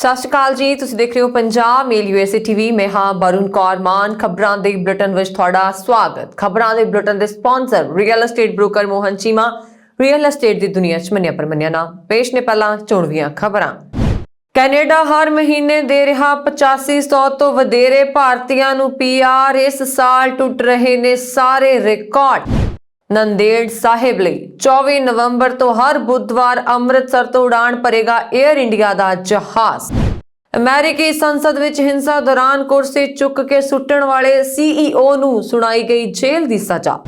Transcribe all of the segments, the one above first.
ਸਤਿ ਸ਼੍ਰੀ ਅਕਾਲ ਜੀ, ਤੁਸੀਂ ਦੇਖ ਰਹੇ ਹੋ ਪੰਜਾਬ ਮੇਲ USA ਟੀਵੀ। ਮੈਂ ਹਾਂ ਬरुण कौर मान। ਖਬਰਾਂ ਦੇ ਬੁਲੇਟਿਨ ਵਿੱਚ ਤੁਹਾਡਾ ਸਵਾਗਤ। ਖਬਰਾਂ ਦੇ ਬੁਲੇਟਿਨ ਦੇ sponsor real estate broker Mohan Cheema. Real estate ਦੀ ਦੁਨੀਆ 'ਚ ਮੰਨਿਆ ਪ੍ਰਮੰਨਿਆ ਨਾਮ। ਪੇਸ਼ ਨੇ ਪਹਿਲਾਂ ਚੋਣਵੀਆਂ ਖਬਰਾਂ। ਕੈਨੇਡਾ ਹਰ ਮਹੀਨੇ ਦੇ ਰਿਹਾ 8500 ਤੋਂ ਵਧੇਰੇ ਭਾਰਤੀਆਂ ਨੂੰ PR। ਇਸ ਸਾਲ ਟੁੱਟ ਰਹੇ ਨੇ ਸਾਰੇ ਰਿਕਾਰਡ। ਨੰਦੇੜ ਸਾਹਿਬ ਲਈ 24 ਨਵੰਬਰ ਤੋਂ ਹਰ ਬੁੱਧਵਾਰ ਅੰਮ੍ਰਿਤਸਰ ਤੋਂ ਉਡਾਣ ਭਰੇਗਾ 에ਅਰ ਇੰਡੀਆ ਦਾ ਜਹਾਜ਼। ਅਮਰੀਕੀ ਸੰਸਦ ਵਿੱਚ ਹਿੰਸਾ ਦੌਰਾਨ ਕੁਰਸੀ ਚੁੱਕ ਕੇ ਸੁੱਟਣ ਵਾਲੇ CEO ਨੂੰ ਸੁਣਾਈ ਗਈ ਜੇਲ੍ਹ ਦੀ ਸਜ਼ਾ।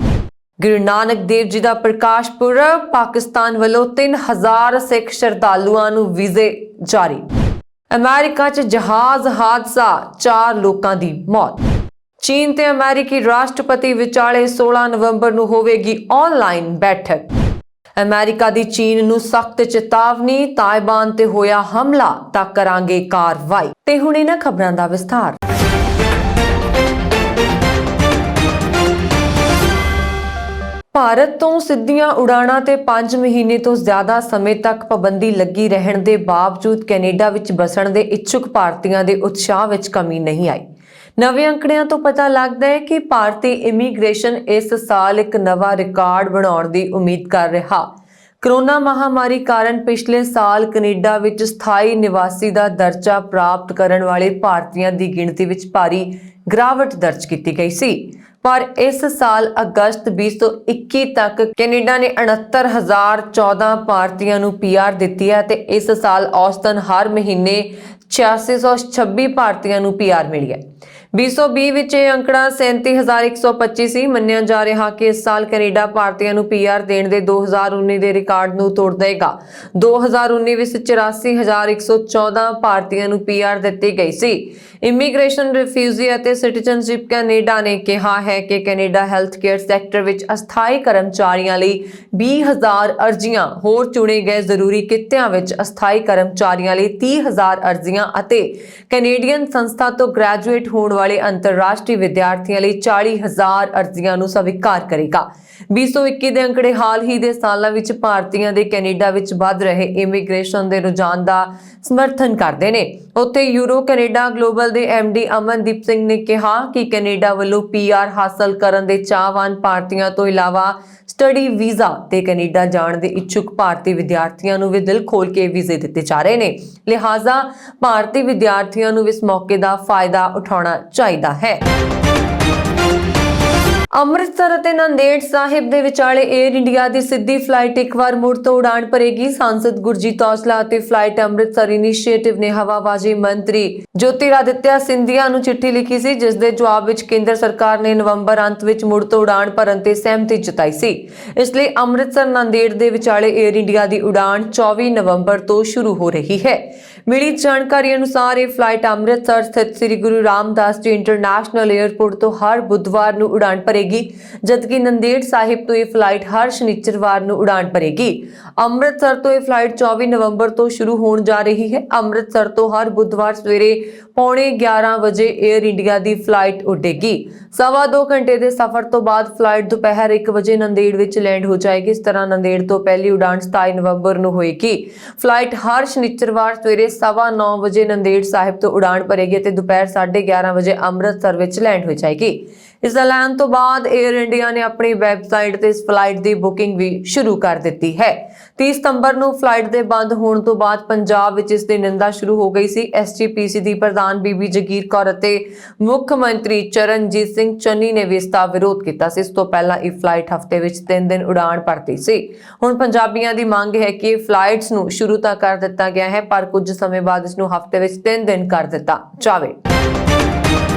ਗੁਰੂ ਨਾਨਕ ਦੇਵ ਜੀ ਦਾ ਪ੍ਰਕਾਸ਼ ਪੁਰਬ, ਪਾਕਿਸਤਾਨ ਵੱਲੋਂ 3000 ਸਿੱਖ ਸ਼ਰਧਾਲੂਆਂ ਨੂੰ ਵੀਜ਼ੇ ਜਾਰੀ। ਅਮਰੀਕਾ 'ਚ ਜਹਾਜ਼ ਹਾਦਸਾ, 4 ਲੋਕਾਂ ਦੀ ਮੌਤ। ਚੀਨ ਤੇ ਅਮਰੀਕੀ ਰਾਸ਼ਟਰਪਤੀ ਵਿਚਾਲੇ 16 ਨਵੰਬਰ ਨੂੰ ਹੋਵੇਗੀ ਆਨਲਾਈਨ ਬੈਠਕ। ਅਮਰੀਕਾ ਦੀ ਚੀਨ ਨੂੰ ਸਖਤ ਚੇਤਾਵਨੀ, ਤਾਇਵਾਨ ਤੇ ਹੋਇਆ ਹਮਲਾ ਤਾਂ ਕਰਾਂਗੇ ਕਾਰਵਾਈ। ਤੇ ਹੁਣ ਇਹਨਾਂ ਖਬਰਾਂ ਦਾ ਵਿਸਥਾਰ। ਭਾਰਤ ਤੋਂ ਸਿੱਧੀਆਂ ਉਡਾਣਾਂ ਤੇ 5 ਮਹੀਨੇ ਤੋਂ ਜ਼ਿਆਦਾ ਸਮੇਂ ਤੱਕ ਪਾਬੰਦੀ ਲੱਗੀ ਰਹਿਣ ਦੇ ਬਾਵਜੂਦ ਕੈਨੇਡਾ ਵਿੱਚ ਬਸਣ ਦੇ ਇੱਛੁਕ ਭਾਰਤੀਆਂ ਦੇ ਉਤਸ਼ਾਹ ਵਿੱਚ ਕਮੀ ਨਹੀਂ ਆਈ। ਨਵੇਂ ਅੰਕੜਿਆਂ ਤੋਂ ਪਤਾ ਲੱਗਦਾ ਹੈ ਕਿ ਭਾਰਤੀ ਇਮੀਗ੍ਰੇਸ਼ਨ ਇਸ ਸਾਲ ਇੱਕ ਨਵਾਂ ਰਿਕਾਰਡ ਬਣਾਉਣ ਦੀ ਉਮੀਦ ਕਰ ਰਿਹਾ। ਕੋਰੋਨਾ ਮਹਾਮਾਰੀ ਕਾਰਨ ਪਿਛਲੇ ਸਾਲ ਕੈਨੇਡਾ ਵਿੱਚ ਸਥਾਈ ਨਿਵਾਸੀ ਦਾ ਦਰਜਾ ਪ੍ਰਾਪਤ ਕਰਨ ਵਾਲੇ ਭਾਰਤੀਆਂ ਦੀ ਗਿਣਤੀ ਵਿੱਚ ਭਾਰੀ ਗਿਰਾਵਟ ਦਰਜ ਕੀਤੀ ਗਈ ਸੀ। ਪਰ ਇਸ ਸਾਲ ਅਗਸਤ 2021 ਤੱਕ ਕੈਨੇਡਾ ਨੇ 69,014 ਭਾਰਤੀਆਂ ਨੂੰ PR ਦਿੱਤੀ ਹੈ ਤੇ ਇਸ ਸਾਲ ਔਸਤਨ ਹਰ ਮਹੀਨੇ 8626 ਭਾਰਤੀਆਂ ਨੂੰ PR ਮਿਲੀ ਹੈ। 2020 ਵਿੱਚ ਇਹ ਅੰਕੜਾ 37,125 ਸੀ। ਮੰਨਿਆ ਜਾ ਰਿਹਾ ਕਿ ਇਸ ਸਾਲ ਕੈਨੇਡਾ ਭਾਰਤੀਆਂ ਨੂੰ PR ਦੇਣ ਦੇ 2019 ਦੇ ਰਿਕਾਰਡ ਨੂੰ ਤੋੜ ਦੇਗਾ। 2019 ਵਿੱਚ 84,114 ਭਾਰਤੀਆਂ ਨੂੰ PR ਦਿੱਤੀ ਗਈ ਸੀ। ਇਮੀਗ੍ਰੇਸ਼ਨ, ਰਿਫਿਊਜੀ ਅਤੇ ਸਿਟੀਜ਼ਨਸ਼ਿਪ ਕੈਨੇਡਾ ਨੇ ਕਿਹਾ ਹੈ ਕਿ ਕੈਨੇਡਾ ਹੈਲਥ ਕੇਅਰ ਸੈਕਟਰ ਵਿੱਚ ਅਸਥਾਈ ਕਰਮਚਾਰੀਆਂ ਲਈ 20,000 ਅਰਜ਼ੀਆਂ, ਹੋਰ ਚੁਣੇ ਗਏ ਜ਼ਰੂਰੀ ਕਿੱਤਿਆਂ ਵਿੱਚ ਅਸਥਾਈ ਕਰਮਚਾਰੀਆਂ ਲਈ 30,000 ਅਰਜ਼ੀਆਂ ਅਤੇ ਕੈਨੇਡੀਅਨ ਸੰਸਥਾ ਤੋਂ ਗ੍ਰੈਜੂਏਟ ਹੋਣ ਵਾਲੇ ਅੰਤਰਰਾਸ਼ਟਰੀ ਵਿਦਿਆਰਥੀਆਂ ਲਈ 40,000 ਅਰਜ਼ੀਆਂ ਨੂੰ ਸਵੀਕਾਰ ਕਰੇਗਾ। 2021 ਦੇ ਅੰਕੜੇ ਹਾਲ ਹੀ ਦੇ ਸਾਲਾਂ ਵਿੱਚ ਭਾਰਤੀਆਂ ਦੇ ਕੈਨੇਡਾ ਵਿੱਚ ਵੱਧ ਰਹੇ ਇਮੀਗ੍ਰੇਸ਼ਨ ਦੇ ਰੁਝਾਨ ਦਾ ਸਮਰਥਨ ਕਰਦੇ ਨੇ। ਉੱਥੇ ਯੂਰੋ ਕੈਨੇਡਾ ਗਲੋਬਲ ਦੇ MD ਅਮਨਦੀਪ ਸਿੰਘ ਨੇ ਕਿਹਾ ਕਿ ਕੈਨੇਡਾ ਵੱਲੋਂ PR ਹਾਸਲ ਕਰਨ ਦੇ ਚਾਹਵਾਨ ਭਾਰਤੀਆਂ ਤੋਂ ਇਲਾਵਾ ਸਟੱਡੀ ਵੀਜ਼ਾ ਤੇ ਕੈਨੇਡਾ ਜਾਣ ਦੇ ਇੱਛੁਕ ਭਾਰਤੀ ਵਿਦਿਆਰਥੀਆਂ ਨੂੰ ਵੀ ਦਿਲ ਖੋਲ ਕੇ ਵੀਜ਼ੇ ਦਿੱਤੇ ਜਾ ਰਹੇ ਨੇ। ਲਿਹਾਜ਼ਾ ਭਾਰਤੀ ਵਿਦਿਆਰਥੀਆਂ ਨੂੰ ਇਸ ਮੌਕੇ ਦਾ ਫਾਇਦਾ ਉਠਾਉਣਾ ਚਾਹੀਦਾ ਹੈ। ਅੰਮ੍ਰਿਤਸਰ ਅਤੇ ਨੰਦੇੜ ਸਾਹਿਬ ਦੇ ਵਿਚਾਲੇ 에ਅਰ ਇੰਡੀਆ ਦੀ ਸਿੱਧੀ ਫਲਾਈਟ ਇੱਕ ਵਾਰ ਮੁੜ ਤੋਂ ਉਡਾਣ ਭਰੇਗੀ। ਸਾਂਸਦ ਗੁਰਜੀਤ ਔਜਲਾ ਅਤੇ ਫਲਾਈਟ ਅੰਮ੍ਰਿਤਸਰ ਇਨੀਸ਼ੀਏਟਿਵ ਨੇ ਹਵਾਬਾਜ਼ੀ ਮੰਤਰੀ ਜੋਤਿਰਾਦਿੱਤਿਆ ਸਿੰਧੀਆ ਨੂੰ ਚਿੱਠੀ ਲਿਖੀ ਸੀ, ਜਿਸ ਦੇ ਜਵਾਬ ਵਿੱਚ ਕੇਂਦਰ ਸਰਕਾਰ ਨੇ ਨਵੰਬਰ ਅੰਤ ਵਿੱਚ ਮੁੜ ਤੋਂ ਉਡਾਣ ਭਰਨ ਤੇ ਸਹਿਮਤੀ ਜਤਾਈ ਸੀ। ਇਸ ਲਈ ਅੰਮ੍ਰਿਤਸਰ ਨੰਦੇੜ ਦੇ ਵਿਚਾਲੇ 에ਅਰ ਇੰਡੀਆ ਦੀ ਉਡਾਣ 24 ਨਵੰਬਰ ਤੋਂ ਸ਼ੁਰੂ ਹੋ ਰਹੀ ਹੈ। ਮਿਲੀ ਜਾਣਕਾਰੀ ਅਨੁਸਾਰ ਇਹ ਫਲਾਈਟ ਅੰਮ੍ਰਿਤਸਰ ਸਥਿਤ ਸ੍ਰੀ ਗੁਰੂ ਰਾਮਦਾਸ ਜੀ ਇੰਟਰਨੈਸ਼ਨਲ 에ਅਰਪੋਰਟ ਤੋਂ ਹਰ ਬੁੱਧਵਾਰ ਨੂੰ ਉਡਾਣ ਭਰੇਗੀ, ਜਦਕਿ ਨੰਦੇੜ ਸਾਹਿਬ ਤੋਂ ਇਹ ਫਲਾਈਟ ਹਰ ਸ਼ਨੀਚਰਵਾਰ ਨੂੰ ਉਡਾਣ ਭਰੇਗੀ। ਅੰਮ੍ਰਿਤਸਰ ਤੋਂ ਇਹ ਫਲਾਈਟ 24 ਨਵੰਬਰ ਤੋਂ ਸ਼ੁਰੂ ਹੋਣ ਜਾ ਰਹੀ ਹੈ। ਅੰਮ੍ਰਿਤਸਰ ਤੋਂ ਹਰ ਬੁੱਧਵਾਰ ਸਵੇਰੇ 11:15 ਵਜੇ 에ਅਰ ਇੰਡੀਆ ਦੀ ਫਲਾਈਟ ਉੱਡੇਗੀ। 2.25 ਘੰਟੇ ਦੇ ਸਫ਼ਰ ਤੋਂ ਬਾਅਦ ਫਲਾਈਟ ਦੁਪਹਿਰ 1 ਵਜੇ ਨੰਦੇੜ ਵਿੱਚ ਲੈਂਡ ਹੋ ਜਾਏਗੀ। ਇਸ ਤਰ੍ਹਾਂ ਨੰਦੇੜ ਤੋਂ ਪਹਿਲੀ ਉਡਾਣ 27 ਨਵੰਬਰ ਨੂੰ ਹੋਏਗੀ। ਫਲਾਈਟ ਹਰ ਸ਼ਨੀਚਰਵਾਰ ਸਵੇਰੇ 9:15 ਵਜੇ ਨੰਦੇੜ ਸਾਹਿਬ ਤੋਂ ਉਡਾਣ ਭਰੇਗੀ ਅਤੇ ਦੁਪਹਿਰ 11:30 ਵਜੇ ਅੰਮ੍ਰਿਤਸਰ ਵਿੱਚ ਲੈਂਡ ਹੋ ਜਾਏਗੀ। ਇਸ ਐਲਾਨ ਤੋਂ ਬਾਅਦ 에ਅਰ ਇੰਡੀਆ ਨੇ ਆਪਣੀ ਵੈਬਸਾਈਟ ਤੇ ਇਸ ਫਲਾਈਟ ਦੀ ਬੁਕਿੰਗ ਵੀ ਸ਼ੁਰੂ ਕਰ ਦਿੱਤੀ ਹੈ। 30 ਸਤੰਬਰ ਨੂੰ ਫਲਾਈਟ ਦੇ ਬੰਦ ਹੋਣ ਤੋਂ ਬਾਅਦ ਪੰਜਾਬ ਵਿੱਚ ਇਸ ਦੀ ਨਿੰਦਾ ਸ਼ੁਰੂ ਹੋ ਗਈ ਸੀ। SGPC ਦੀ ਪ੍ਰਧਾਨ ਬੀਬੀ ਜਗੀਰ ਕੌਰ ਅਤੇ ਮੁੱਖ ਮੰਤਰੀ ਚਰਨਜੀਤ ਸਿੰਘ ਚੰਨੀ ਨੇ ਵੀ ਇਸ ਦਾ ਵਿਰੋਧ ਕੀਤਾ ਸੀ। ਇਸ ਤੋਂ ਪਹਿਲਾਂ ਇਹ ਫਲਾਈਟ ਹਫ਼ਤੇ ਵਿੱਚ 3 ਦਿਨ ਉਡਾਣ ਭਰਦੀ ਸੀ। ਹੁਣ ਪੰਜਾਬੀਆਂ ਦੀ ਮੰਗ ਹੈ ਕਿ ਫਲਾਈਟਸ ਨੂੰ ਸ਼ੁਰੂ ਤਾਂ ਕਰ ਦਿੱਤਾ ਗਿਆ ਹੈ, ਪਰ ਕੁਝ ਸਮੇਂ ਬਾਅਦ ਇਸ ਨੂੰ ਹਫ਼ਤੇ ਵਿੱਚ 3 ਦਿਨ ਕਰ ਦਿੱਤਾ ਜਾਵੇ।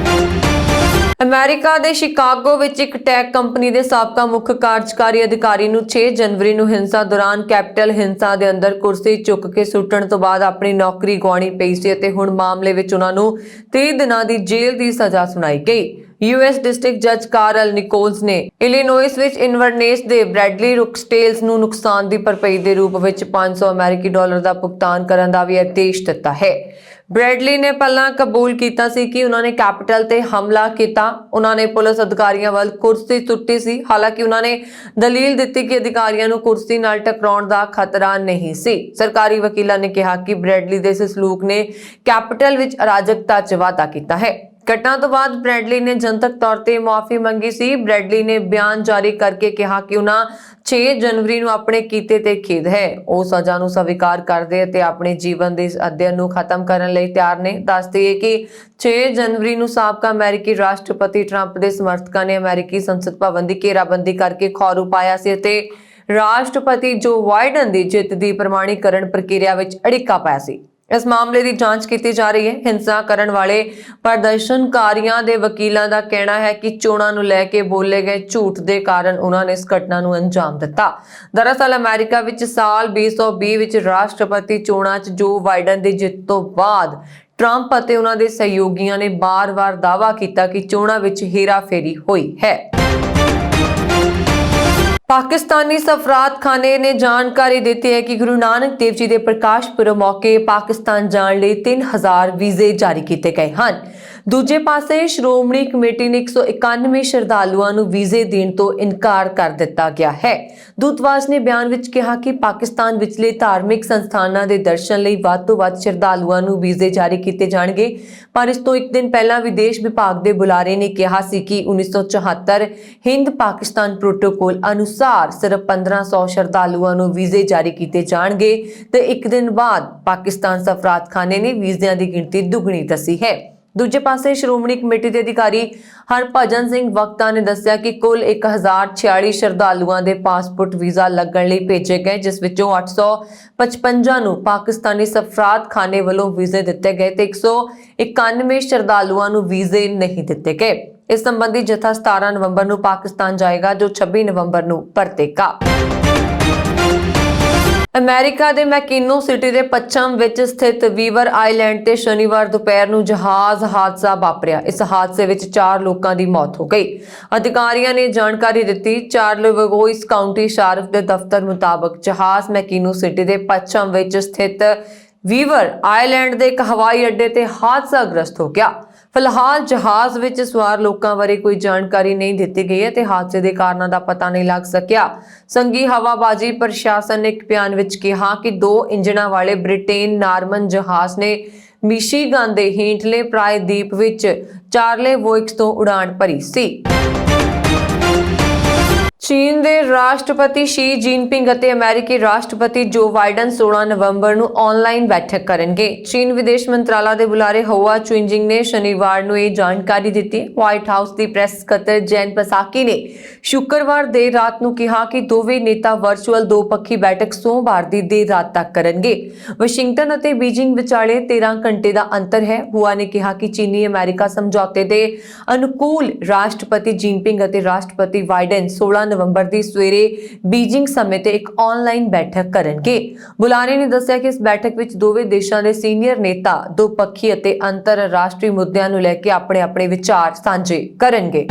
ਅਮਰੀਕਾ ਦੇ ਸ਼ਿਕਾਗੋ ਵਿੱਚ ਇੱਕ ਟੈਕ ਕੰਪਨੀ ਦੇ ਸਾਬਕਾ ਮੁੱਖ ਕਾਰਜਕਾਰੀ ਅਧਿਕਾਰੀ ਨੂੰ 6 ਜਨਵਰੀ ਨੂੰ ਹਿੰਸਾ ਦੌਰਾਨ ਕੈਪੀਟਲ ਹਿੰਸਾ ਦੇ ਅੰਦਰ ਕੁਰਸੀ ਚੁੱਕ ਕੇ ਸੁੱਟਣ ਤੋਂ ਬਾਅਦ ਆਪਣੀ ਨੌਕਰੀ ਗਵਾਉਣੀ ਪਈ ਸੀ ਅਤੇ ਹੁਣ ਮਾਮਲੇ ਵਿੱਚ ਉਹਨਾਂ ਨੂੰ 30 ਦਿਨਾਂ ਦੀ ਜੇਲ੍ਹ ਦੀ ਸਜ਼ਾ ਸੁਣਾਈ ਗਈ। ਯੂਐਸ ਡਿਸਟ੍ਰਿਕਟ ਜੱਜ ਕਾਰਲ ਨਿਕੋਲਸ ਨੇ ਇਲੀਨੋਇਸ ਵਿੱਚ ਇਨਵਰਨੇਸ ਦੇ ਬ੍ਰੈਡਲੀ ਰੁਕਸਟੇਲਸ ਨੂੰ ਨੁਕਸਾਨ ਦੀ ਭਰਪਾਈ ਦੇ ਰੂਪ ਵਿੱਚ $500 ਅਮਰੀਕੀ ਦਾ ਭੁਗਤਾਨ ਕਰਨ ਦਾ ਵੀ ਆਦੇਸ਼ ਦਿੱਤਾ ਹੈ। ਬ੍ਰੈਡਲੀ ਨੇ ਪਹਿਲਾਂ ਕਬੂਲ ਕੀਤਾ ਸੀ ਕਿ ਉਹਨਾਂ ਨੇ ਕੈਪੀਟਲ ਤੇ ਹਮਲਾ ਕੀਤਾ। ਉਹਨਾਂ ਨੇ ਪੁਲਿਸ ਅਧਿਕਾਰੀਆਂ ਵੱਲ ਕੁਰਸੀ ਸੁੱਟੀ ਸੀ। ਹਾਲਾਂਕਿ ਉਹਨਾਂ ਨੇ ਦਲੀਲ ਦਿੱਤੀ ਕਿ ਅਧਿਕਾਰੀਆਂ ਨੂੰ ਕੁਰਸੀ ਨਾਲ ਟਕਰਾਉਣ ਦਾ ਖਤਰਾ ਨਹੀਂ ਸੀ। ਸਰਕਾਰੀ ਵਕੀਲਾਂ ਨੇ ਕਿਹਾ ਕਿ ਬ੍ਰੈਡਲੀ ਦੇ ਇਸ ਸਲੂਕ ਨੇ ਕੈਪੀਟਲ ਵਿੱਚ ਅਰਾਜਕਤਾ 'ਚ ਵਾਧਾ ਕੀਤਾ ਹੈ। ਘਟਨਾ ਤੋਂ ਬਾਅਦ ਬ੍ਰੈਡਲੀ ਨੇ ਜਨਤਕ ਤੌਰ ਤੇ ਮੁਆਫੀ ਮੰਗੀ ਸੀ। ਬ੍ਰੈਡਲੀ ਨੇ ਬਿਆਨ ਜਾਰੀ ਕਰਕੇ ਕਿਹਾ ਕਿ ਉਹਨਾਂ 6 ਜਨਵਰੀ ਨੂੰ ਆਪਣੇ ਕੀਤੇ ਤੇ ਖੇਦ ਹੈ। ਉਹ ਸਜ਼ਾ ਨੂੰ ਸਵੀਕਾਰ ਕਰਦੇ ਅਤੇ ਆਪਣੇ ਜੀਵਨ ਦੇ ਇਸ ਅਧਿਐਨ ਨੂੰ ਖਤਮ ਕਰਨ ਲਈ ਤਿਆਰ ਨੇ। ਦੱਸਦੀ ਹੈ ਕਿ 6 ਜਨਵਰੀ ਨੂੰ ਸਾਬਕਾ ਅਮਰੀਕੀ ਰਾਸ਼ਟਰਪਤੀ ਟਰੰਪ ਦੇ ਸਮਰਥਕਾਂ ਨੇ ਅਮਰੀਕੀ ਸੰਸਦ ਭਵਨ ਦੀ ਘੇਰਾਬੰਦੀ ਕਰਕੇ ਖੌਰੂ ਪਾਇਆ ਸੀ ਅਤੇ ਰਾਸ਼ਟਰਪਤੀ ਜੋ ਬਾਈਡਨ ਦੀ ਜਿੱਤ ਦੀ ਪ੍ਰਮਾਣੀਕਰਨ ਪ੍ਰਕਿਰਿਆ ਵਿੱਚ ਅੜਿੱਕਾ ਪਾਇਆ ਸੀ। ਇਸ ਮਾਮਲੇ ਦੀ ਜਾਂਚ ਕੀਤੀ ਜਾ ਰਹੀ ਹੈ। ਹਿੰਸਾ ਕਰਨ ਵਾਲੇ ਪ੍ਰਦਰਸ਼ਨਕਾਰੀਆਂ ਦੇ ਵਕੀਲਾਂ ਦਾ ਕਹਿਣਾ ਹੈ ਕਿ ਚੋਣਾਂ ਨੂੰ ਲੈ ਕੇ ਬੋਲੇ ਗਏ ਝੂਠ ਦੇ ਕਾਰਨ ਉਹਨਾਂ ਨੇ ਇਸ ਘਟਨਾ ਨੂੰ ਅੰਜਾਮ ਦਿੱਤਾ। ਦਰਅਸਲ ਅਮਰੀਕਾ ਵਿੱਚ ਸਾਲ 2020 ਵਿੱਚ ਰਾਸ਼ਟਰਪਤੀ ਚੋਣਾਂ 'ਚ ਜੋ ਬਾਈਡਨ ਦੀ ਜਿੱਤ ਤੋਂ ਬਾਅਦ ਟਰੰਪ ਅਤੇ ਉਹਨਾਂ ਦੇ ਸਹਿਯੋਗੀਆਂ ਨੇ ਬਾਰ-ਬਾਰ ਦਾਅਵਾ ਕੀਤਾ ਕਿ ਚੋਣਾਂ ਵਿੱਚ ਹੇਰਾਫੇਰੀ ਹੋਈ ਹੈ। पाकिस्तानी सफरातखाने ने जानकारी दी है कि गुरु नानक देव जी के प्रकाश पुरब मौके पाकिस्तान जाने लिए 3000 वीजे जारी किए गए हैं। दूजे पासे श्रोमणी कमेटी ने 191 श्रद्धालुओं ਨੂੰ ਵੀਜ਼ੇ ਦੇਣ ਤੋਂ ਇਨਕਾਰ ਕਰ ਦਿੱਤਾ ਗਿਆ ਹੈ। ਦੂਤਵਾਸ ਨੇ ਬਿਆਨ ਵਿੱਚ ਕਿਹਾ ਕਿ ਪਾਕਿਸਤਾਨ ਵਿਚਲੇ ਧਾਰਮਿਕ ਸੰਸਥਾਨਾਂ ਦੇ ਦਰਸ਼ਨ ਲਈ ਵੱਧ ਤੋਂ ਵੱਧ ਸ਼ਰਧਾਲੂਆਂ ਨੂੰ ਵੀਜ਼ੇ ਜਾਰੀ ਕੀਤੇ ਜਾਣਗੇ, ਪਰ ਇਸ ਤੋਂ ਇੱਕ ਦਿਨ ਪਹਿਲਾਂ ਵਿਦੇਸ਼ ਵਿਭਾਗ ਦੇ ਬੁਲਾਰੇ ਨੇ ਕਿਹਾ ਸੀ ਕਿ 1974 ਹਿੰਦ ਪਾਕਿਸਤਾਨ ਪ੍ਰੋਟੋਕੋਲ ਅਨੁਸਾਰ ਸਿਰਫ 1500 ਸ਼ਰਧਾਲੂਆਂ ਨੂੰ ਵੀਜ਼ੇ ਜਾਰੀ ਕੀਤੇ ਜਾਣਗੇ ਤੇ ਇੱਕ ਦਿਨ ਬਾਅਦ ਪਾਕਿਸਤਾਨ ਸਫਰਾਤਖਾਨੇ ਨੇ ਵੀਜ਼ਿਆਂ ਦੀ ਗਿਣਤੀ ਦੁੱਗਣੀ ਦੱਸੀ ਹੈ। ਦੂਜੇ ਪਾਸੇ ਸ਼੍ਰੋਮਣੀ ਕਮੇਟੀ ਦੇ ਅਧਿਕਾਰੀ ਹਰਭਜਨ ਸਿੰਘ ਵਕਤਾ ਨੇ ਦੱਸਿਆ ਕਿ ਕੁੱਲ 1046 ਸ਼ਰਧਾਲੂਆਂ ਦੇ ਪਾਸਪੋਰਟ ਵੀਜ਼ਾ ਲੱਗਣ ਲਈ ਭੇਜੇ ਗਏ, ਜਿਸ ਵਿੱਚੋਂ 855 ਨੂੰ ਪਾਕਿਸਤਾਨੀ ਸਫਰਾਤਖਾਨੇ ਵੱਲੋਂ ਵੀਜ਼ੇ ਦਿੱਤੇ ਗਏ ਤੇ 191 ਸ਼ਰਧਾਲੂਆਂ ਨੂੰ ਵੀਜ਼ੇ ਨਹੀਂ ਦਿੱਤੇ ਗਏ। ਇਸ ਸੰਬੰਧੀ ਜਥਾ 17 ਨਵੰਬਰ ਨੂੰ ਪਾਕਿਸਤਾਨ ਜਾਏਗਾ, ਜੋ 26 ਨਵੰਬਰ ਨੂੰ ਪਰਤੇਗਾ। ਅਮਰੀਕਾ ਦੇ ਮੈਕੀਨੋ ਸਿਟੀ ਦੇ ਪੱਛਮ ਵਿੱਚ ਸਥਿਤ ਵੀਵਰ ਆਈਲੈਂਡ ਤੇ ਸ਼ਨੀਵਾਰ ਦੁਪਹਿਰ ਨੂੰ ਜਹਾਜ਼ ਹਾਦਸਾ ਵਾਪਰਿਆ। ਇਸ ਹਾਦਸੇ ਵਿੱਚ 4 ਲੋਕਾਂ ਦੀ ਮੌਤ ਹੋ ਗਈ। ਅਧਿਕਾਰੀਆਂ ਨੇ ਜਾਣਕਾਰੀ ਦਿੱਤੀ। ਚਾਰਲੋਵਗੋਇਸ ਕਾਉਂਟੀ ਸ਼ਾਰਫ ਦੇ ਦਫ਼ਤਰ ਮੁਤਾਬਕ ਜਹਾਜ਼ ਮੈਕੀਨੋ ਸਿਟੀ ਦੇ ਪੱਛਮ ਵਿੱਚ ਸਥਿਤ ਵੀਵਰ ਆਈਲੈਂਡ ਦੇ ਇੱਕ ਹਵਾਈ ਅੱਡੇ ਤੇ ਹਾਦਸਾਗ੍ਰਸਤ ਹੋ ਗਿਆ। ਫਿਲਹਾਲ ਜਹਾਜ਼ ਵਿੱਚ ਸਵਾਰ ਲੋਕਾਂ ਬਾਰੇ ਕੋਈ ਜਾਣਕਾਰੀ ਨਹੀਂ ਦਿੱਤੀ ਗਈ ਹੈ ਤੇ ਹਾਦਸੇ ਦੇ ਕਾਰਨਾਂ ਦਾ ਪਤਾ ਨਹੀਂ ਲੱਗ ਸਕਿਆ। ਸੰਘੀ ਹਵਾਬਾਜ਼ੀ ਪ੍ਰਸ਼ਾਸਨ ਨੇ ਇੱਕ ਬਿਆਨ ਵਿੱਚ ਕਿਹਾ ਕਿ 2 ਇੰਜਣਾਂ ਵਾਲੇ ਬ੍ਰਿਟੇਨ ਨਾਰਮਨ ਜਹਾਜ਼ ਨੇ ਮਿਸ਼ੀਗਨ ਦੇ ਹੇਠਲੇ ਪ੍ਰਾਇਦੀਪ ਵਿੱਚ ਚਾਰਲੇਵੋਇਕਸ ਤੋਂ ਉਡਾਣ ਭਰੀ ਸੀ। ਚੀਨ ਦੇ ਰਾਸ਼ਟਰਪਤੀ ਸ਼ੀ ਜਿਨਪਿੰਗ ਅਤੇ ਅਮਰੀਕੀ ਰਾਸ਼ਟਰਪਤੀ ਜੋ ਬਾਈਡਨ 16 ਨਵੰਬਰ ਨੂੰ ਆਨਲਾਈਨ ਬੈਠਕ ਕਰਨਗੇ। ਚੀਨ ਵਿਦੇਸ਼ ਮੰਤਰਾਲਾ ਦੇ ਬੁਲਾਰੇ ਹੁਆ ਚੁਇੰਜਿੰਗ ਨੇ ਸ਼ਨੀਵਾਰ ਨੂੰ ਇਹ ਜਾਣਕਾਰੀ ਦਿੱਤੀ। ਵਾਈਟ ਹਾਊਸ ਦੀ ਪ੍ਰੈਸ ਸਕੱਤਰ ਜੈਨ ਪਸਾਕੀ ਨੇ ਸ਼ੁੱਕਰਵਾਰ ਦੇਰ ਰਾਤ ਨੂੰ ਕਿਹਾ ਕਿ ਦੋਵੇਂ ਨੇਤਾ ਵਰਚੁਅਲ ਦੋਪੱਖੀ ਬੈਠਕ ਸੋਮਵਾਰ ਦੀ ਦੇਰ ਰਾਤ ਤੱਕ ਕਰਨਗੇ। ਵਾਸ਼ਿੰਗਟਨ ਅਤੇ ਬੀਜਿੰਗ ਵਿਚਾਲੇ 13 ਘੰਟੇ ਦਾ ਅੰਤਰ ਹੈ। ਹੁਆ ਨੇ ਕਿਹਾ ਕਿ ਚੀਨੀ ਅਮਰੀਕਾ ਸਮਝੌਤੇ ਦੇ ਅਨੁਕੂਲ ਰਾਸ਼ਟਰਪਤੀ ਜਿਨਪਿੰਗ ਅਤੇ ਰਾਸ਼ਟਰਪਤੀ ਬਾਈਡਨ 16 ਨਵੰਬਰ ਦੀ ਸਵੇਰੇ ਬੀਜਿੰਗ ਸਮੇਂ ਤੇ ਇੱਕ ਆਨਲਾਈਨ ਬੈਠਕ ਕਰਨਗੇ। ਬੁਲਾਰੇ ਨੇ ਦੱਸਿਆ ਕਿ ਇਸ ਬੈਠਕ ਵਿੱਚ ਦੋਵੇਂ ਦੇਸ਼ਾਂ ਦੇ ਸੀਨੀਅਰ ਨੇਤਾ ਦੋਪੱਖੀ ਅਤੇ ਅੰਤਰਰਾਸ਼ਟਰੀ ਮੁੱਦਿਆਂ ਨੂੰ ਲੈ ਕੇ ਆਪਣੇ ਵਿਚਾਰ ਸਾਂਝੇ ਕਰਨਗੇ।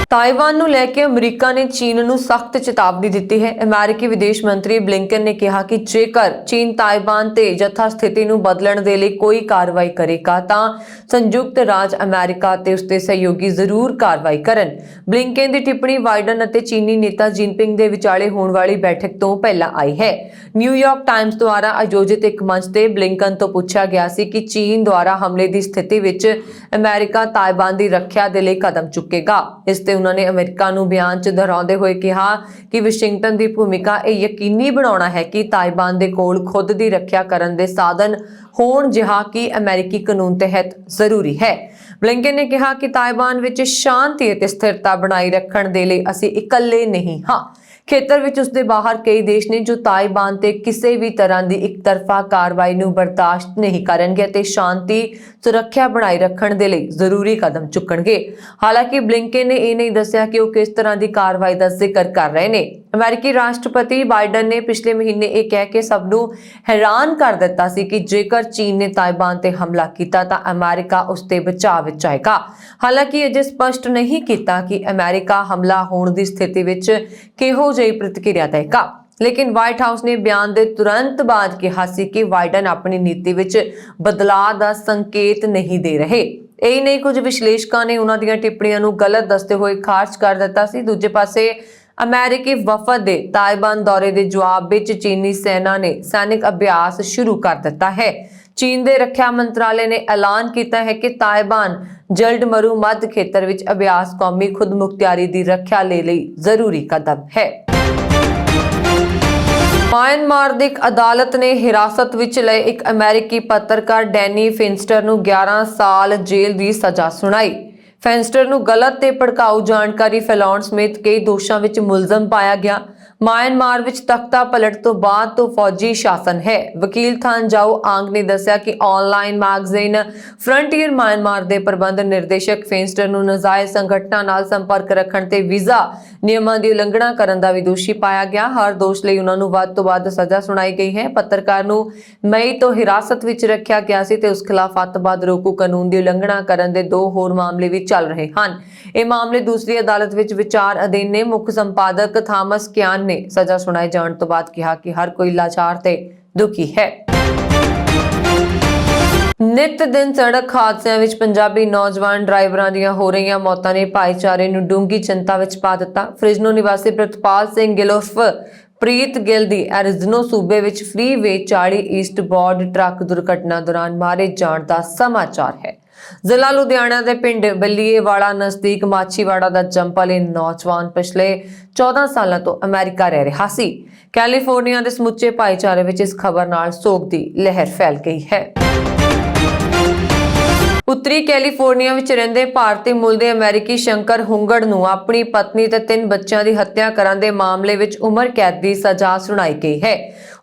ਤਾਇਵਾਨ ਨੂੰ ਲੈ ਕੇ ਅਮਰੀਕਾ ਨੇ ਚੀਨ ਨੂੰ ਸਖਤ ਚੇਤਾਵਨੀ ਦਿੱਤੀ ਹੈ। ਅਮਰੀਕੀ ਵਿਦੇਸ਼ ਮੰਤਰੀ ਬਲਿੰਕਨ ਨੇ ਕਿਹਾ ਕਿ ਜੇਕਰ ਚੀਨ ਤਾਇਵਾਨ ਤੇ ਯਥਾ ਸਥਿਤੀ ਨੂੰ ਬਦਲਣ ਦੇ ਲਈ ਕੋਈ ਕਾਰਵਾਈ ਕਰੇਗਾ ਤਾਂ ਸੰਯੁਕਤ ਰਾਜ ਅਮਰੀਕਾ ਤੇ ਉਸਦੇ ਸਹਿਯੋਗੀ ਜ਼ਰੂਰ ਕਾਰਵਾਈ ਕਰਨ। ਬਲਿੰਕਨ ਦੀ ਟਿੱਪਣੀ ਬਾਈਡਨ ਅਤੇ ਚੀਨੀ ਨੇਤਾ ਜਿਨਪਿੰਗ ਦੇ ਵਿਚਾਲੇ ਹੋਣ ਵਾਲੀ ਬੈਠਕ ਤੋਂ ਪਹਿਲਾਂ ਆਈ ਹੈ। ਨਿਊਯਾਰਕ ਟਾਈਮਜ਼ ਦੁਆਰਾ ਆਯੋਜਿਤ ਇੱਕ ਮੰਚ ਤੇ ਬਲਿੰਕਨ ਤੋਂ ਪੁੱਛਿਆ ਗਿਆ ਸੀ ਕਿ ਚੀਨ ਦੁਆਰਾ ਹਮਲੇ ਦੀ ਸਥਿਤੀ ਵਿੱਚ ਅਮਰੀਕਾ ਤਾਇਵਾਨ ਦੀ ਰੱਖਿਆ ਦੇ ਲਈ ਕਦਮ ਚੁੱਕੇਗਾ। ਇਸ ਤੇ ਉਹਨਾਂ ਨੇ ਅਮਰੀਕਾ ਨੂੰ ਬਿਆਨ 'ਚ ਦੁਹਰਾਉਂਦੇ ਹੋਏ ਕਿਹਾ ਕਿ ਵਾਸ਼ਿੰਗਟਨ ਦੀ ਭੂਮਿਕਾ ਇਹ ਯਕੀਨੀ ਬਣਾਉਣਾ ਹੈ ਕਿ ਤਾਇਵਾਨ ਦੇ ਕੋਲ ਖੁਦ ਦੀ ਰੱਖਿਆ ਕਰਨ ਦੇ ਸਾਧਨ ਹੋਣ, ਜਿਹਾ ਕਿ ਅਮਰੀਕੀ ਕਾਨੂੰਨ ਤਹਿਤ ਜ਼ਰੂਰੀ ਹੈ। ਬਲਿੰਕਨ ਨੇ ਕਿਹਾ ਕਿ ਤਾਇਵਾਨ ਵਿੱਚ ਸ਼ਾਂਤੀ ਅਤੇ ਸਥਿਰਤਾ ਬਣਾਈ ਰੱਖਣ ਦੇ ਲਈ ਅਸੀਂ ਇਕੱਲੇ ਨਹੀਂ ਹਾਂ। ਖੇਤਰ ਵਿੱਚ ਉਸਦੇ ਬਾਹਰ ਕਈ ਦੇਸ਼ ਨੇ ਜੋ ਤਾਇਵਾਨ ਤੇ ਕਿਸੇ ਵੀ ਤਰ੍ਹਾਂ ਦੀ ਇਕਤਰਫਾ ਕਾਰਵਾਈ ਨੂੰ ਬਰਦਾਸ਼ਤ ਨਹੀਂ ਕਰਨਗੇ ਅਤੇ ਸ਼ਾਂਤੀ ਸੁਰੱਖਿਆ ਬਣਾਈ ਰੱਖਣ ਦੇ ਲਈ ਜ਼ਰੂਰੀ ਕਦਮ ਚੁੱਕਣਗੇ। ਹਾਲਾਂਕਿ ਬਲਿੰਕਨ ਨੇ ਇਹ ਨਹੀਂ ਦੱਸਿਆ ਕਿ ਉਹ ਕਿਸ ਤਰ੍ਹਾਂ ਦੀ ਕਾਰਵਾਈ ਦਾ ਜ਼ਿਕਰ ਕਰ ਰਹੇ ਨੇ। ਅਮਰੀਕੀ ਰਾਸ਼ਟਰਪਤੀ ਬਾਈਡਨ ਨੇ ਪਿਛਲੇ ਮਹੀਨੇ ਇਹ ਕਹਿ ਕੇ ਸਭ ਨੂੰ ਹੈਰਾਨ ਕਰ ਦਿੱਤਾ ਸੀ ਕਿ ਜੇਕਰ ਚੀਨ ਨੇ ਤਾਇਵਾਨ ਤੇ ਹਮਲਾ ਕੀਤਾ ਤਾਂ ਅਮਰੀਕਾ ਉਸ ਦੇ ਬਚਾਅ ਵਿੱਚ ਆਏਗਾ। ਹਾਲਾਂਕਿ ਅਜੇ ਸਪਸ਼ਟ ਨਹੀਂ ਕੀਤਾ ਕਿ ਅਮਰੀਕਾ ਹਮਲਾ ਹੋਣ ਦੀ ਸਥਿਤੀ ਵਿੱਚ ਕਿਹੋ ਜਿਹੀ ਪ੍ਰਤੀਕਿਰਿਆ ਦੇਵੇਗਾ। ਲੇਕਿਨ ਵਾਈਟ ਹਾਊਸ ਨੇ ਬਿਆਨ ਦੇ ਤੁਰੰਤ ਬਾਅਦ ਕਿਹਾ ਸੀ ਕਿ ਬਾਈਡਨ ਆਪਣੀ ਨੀਤੀ ਵਿੱਚ ਬਦਲਾਅ ਦਾ ਸੰਕੇਤ ਨਹੀਂ ਦੇ ਰਹੇ। ਇਹ ਨਹੀਂ, ਕੁਝ ਵਿਸ਼ਲੇਸ਼ਕਾਂ ਨੇ ਉਹਨਾਂ ਦੀਆਂ ਟਿੱਪਣੀਆਂ ਨੂੰ ਗਲਤ ਦੱਸਦੇ ਹੋਏ ਖਾਰਜ ਕਰ ਦਿੱਤਾ ਸੀ। ਦੂਜੇ ਪਾਸੇ ਅਮਰੀਕੀ ਵਫਦ ਦੇ ਤਾਇਵਾਨ ਦੌਰੇ ਦੇ ਜਵਾਬ ਵਿੱਚ ਚੀਨੀ ਸੈਨਾ ਨੇ ਸੈਨਿਕ ਅਭਿਆਸ ਸ਼ੁਰੂ ਕਰ ਦਿੱਤਾ ਹੈ। ਚੀਨ ਦੇ ਰੱਖਿਆ ਮੰਤਰਾਲੇ ਨੇ ਐਲਾਨ ਕੀਤਾ ਹੈ ਕਿ ਤਾਇਵਾਨ ਜਲਦ ਮਰੂ ਮੱਧ ਖੇਤਰ ਵਿੱਚ ਅਭਿਆਸ ਕੌਮੀ ਖੁਦਮੁਖਤਿਆਰੀ ਦੀ ਰੱਖਿਆ ਲਈ ਜ਼ਰੂਰੀ ਕਦਮ ਹੈ। ਮਿਆਂਮਾਰ ਦੀ ਇੱਕ ਅਦਾਲਤ ਨੇ ਹਿਰਾਸਤ ਵਿੱਚ ਲਏ ਇੱਕ ਅਮਰੀਕੀ ਪੱਤਰਕਾਰ ਡੈਨੀ ਫਿੰਸਟਰ ਨੂੰ 11 ਸਾਲ ਜੇਲ੍ਹ ਦੀ ਸਜ਼ਾ ਸੁਣਾਈ। ਫਿੰਸਟਰ ਨੂੰ ਗਲਤ ਤੇ ਭੜਕਾਊ ਜਾਣਕਾਰੀ ਫੈਲਾਉਣ ਸਮੇਤ ਕਈ ਦੋਸ਼ਾਂ ਵਿੱਚ ਮੁਲਜ਼ਮ ਪਾਇਆ ਗਿਆ। ਮਿਆਂਮਾਰ ਵਿੱਚ ਤਖਤਾ ਪਲਟ ਤੋਂ ਬਾਅਦ ਤੋਂ ਫੌਜੀ ਸ਼ਾਸਨ ਹੈ। ਵਕੀਲ ਥਾਨ ਜਾਓ ਆਂਗ ਨੇ ਦੱਸਿਆ ਕਿ ਆਨਲਾਈਨ ਮੈਗਜ਼ੀਨ ਫਰੰਟੀਅਰ ਮਿਆਂਮਾਰ ਦੇ ਪ੍ਰਬੰਧ ਨਿਰਦੇਸ਼ਕ ਫਿੰਸਟਰ ਨੂੰ ਨਾਜਾਇਜ਼ ਸੰਗਠਨਾਂ ਨਾਲ ਸੰਪਰਕ ਰੱਖਣ ਤੇ ਵੀਜ਼ਾ ਨਿਯਮਾਂ ਦੀ ਉਲੰਘਣਾ ਕਰਨ ਦਾ ਵੀ ਦੋਸ਼ੀ ਪਾਇਆ ਗਿਆ। ਹਰ ਦੋਸ਼ ਲਈ ਉਹਨਾਂ ਨੂੰ ਵੱਧ ਤੋਂ ਵੱਧ ਸਜ਼ਾ ਸੁਣਾਈ ਗਈ ਹੈ। ਪੱਤਰਕਾਰ ਨੂੰ ਮਈ ਤੋਂ ਹਿਰਾਸਤ ਵਿੱਚ ਰੱਖਿਆ ਗਿਆ ਸੀ ਤੇ ਉਸ ਖਿਲਾਫ ਅੱਤਵਾਦ ਰੋਕੂ ਕਾਨੂੰਨ ਦੀ ਉਲੰਘਣਾ ਕਰਨ ਦੇ 2 ਹੋਰ ਮਾਮਲੇ ਵੀ ਚੱਲ ਰਹੇ ਹਨ। ਇਹ ਮਾਮਲੇ ਦੂਸਰੀ ਅਦਾਲਤ ਵਿੱਚ ਵਿਚਾਰ ਅਧੀਨ ਨੇ। ਮੁੱਖ ਸੰਪਾਦਕ ਥਾਮਸ ਕਿਆਨ ਨੇ ਸਜ਼ਾ ਸੁਣਾਏ ਜਾਣ ਤੋਂ ਬਾਅਦ ਕਿਹਾ ਕਿ ਹਰ ਕੋਈ ਲਾਚਾਰ ਤੇ ਦੁਖੀ ਹੈ। ਨਿਤ ਦਿਨ ਸੜਕ ਹਾਦਸਿਆਂ ਵਿੱਚ ਪੰਜਾਬੀ ਨੌਜਵਾਨ ਡਰਾਈਵਰਾਂ ਦੀਆਂ ਹੋ ਰਹੀਆਂ ਮੌਤਾਂ ਨੇ ਭਾਈਚਾਰੇ ਨੂੰ ਡੂੰਘੀ ਚਿੰਤਾ ਵਿੱਚ ਪਾ ਦਿੱਤਾ। ਫ੍ਰਿਜ਼ਨੋ ਨਿਵਾਸੀ ਪ੍ਰਿਤਪਾਲ ਸਿੰਘ ਗਿੱਲ ਉਰਫ ਪ੍ਰੀਤ ਗਿੱਲ ਦੀ ਐਰੀਜ਼ੋਨਾ ਸੂਬੇ ਵਿੱਚ ਫ੍ਰੀਵੇ 40 ਈਸਟ ਬੋਰਡ ਟਰੱਕ ਦੁਰਘਟਨਾ ਦੌਰਾਨ ਮਾਰੇ ਜਾਣ ਦਾ ਸਮਾਚਾਰ ਹੈ। ਜ਼ਿਲ੍ਹਾ ਲੁਧਿਆਣਾ ਦੇ ਪਿੰਡ ਬੱਲੀਏਵਾਲਾ ਨਜ਼ਦੀਕ ਮਾਛੀਵਾੜਾ ਦਾ ਜੰਪਲ ਨੌਜਵਾਨ ਪਿਛਲੇ 14 ਸਾਲਾਂ ਤੋਂ ਅਮਰੀਕਾ ਰਹਿ ਰਿਹਾ ਸੀ। ਕੈਲੀਫੋਰਨੀਆ ਦੇ ਸਮੁੱਚੇ ਭਾਈਚਾਰੇ ਵਿੱਚ ਇਸ ਖਬਰ ਨਾਲ ਸੋਗ ਦੀ ਲਹਿਰ ਫੈਲ ਗਈ ਹੈ। ਉੱਤਰੀ ਕੈਲੀਫੋਰਨੀਆ ਵਿੱਚ ਰਹਿੰਦੇ ਭਾਰਤੀ ਮੂਲ ਦੇ ਅਮਰੀਕੀ ਸ਼ੰਕਰ ਹੁੰਗੜ ਨੂੰ ਆਪਣੀ ਪਤਨੀ ਤੇ 3 ਬੱਚਿਆਂ ਦੀ ਹੱਤਿਆ ਕਰਨ ਦੇ ਮਾਮਲੇ ਵਿੱਚ ਉਮਰ ਕੈਦ ਦੀ ਸਜ਼ਾ ਸੁਣਾਈ ਗਈ ਹੈ।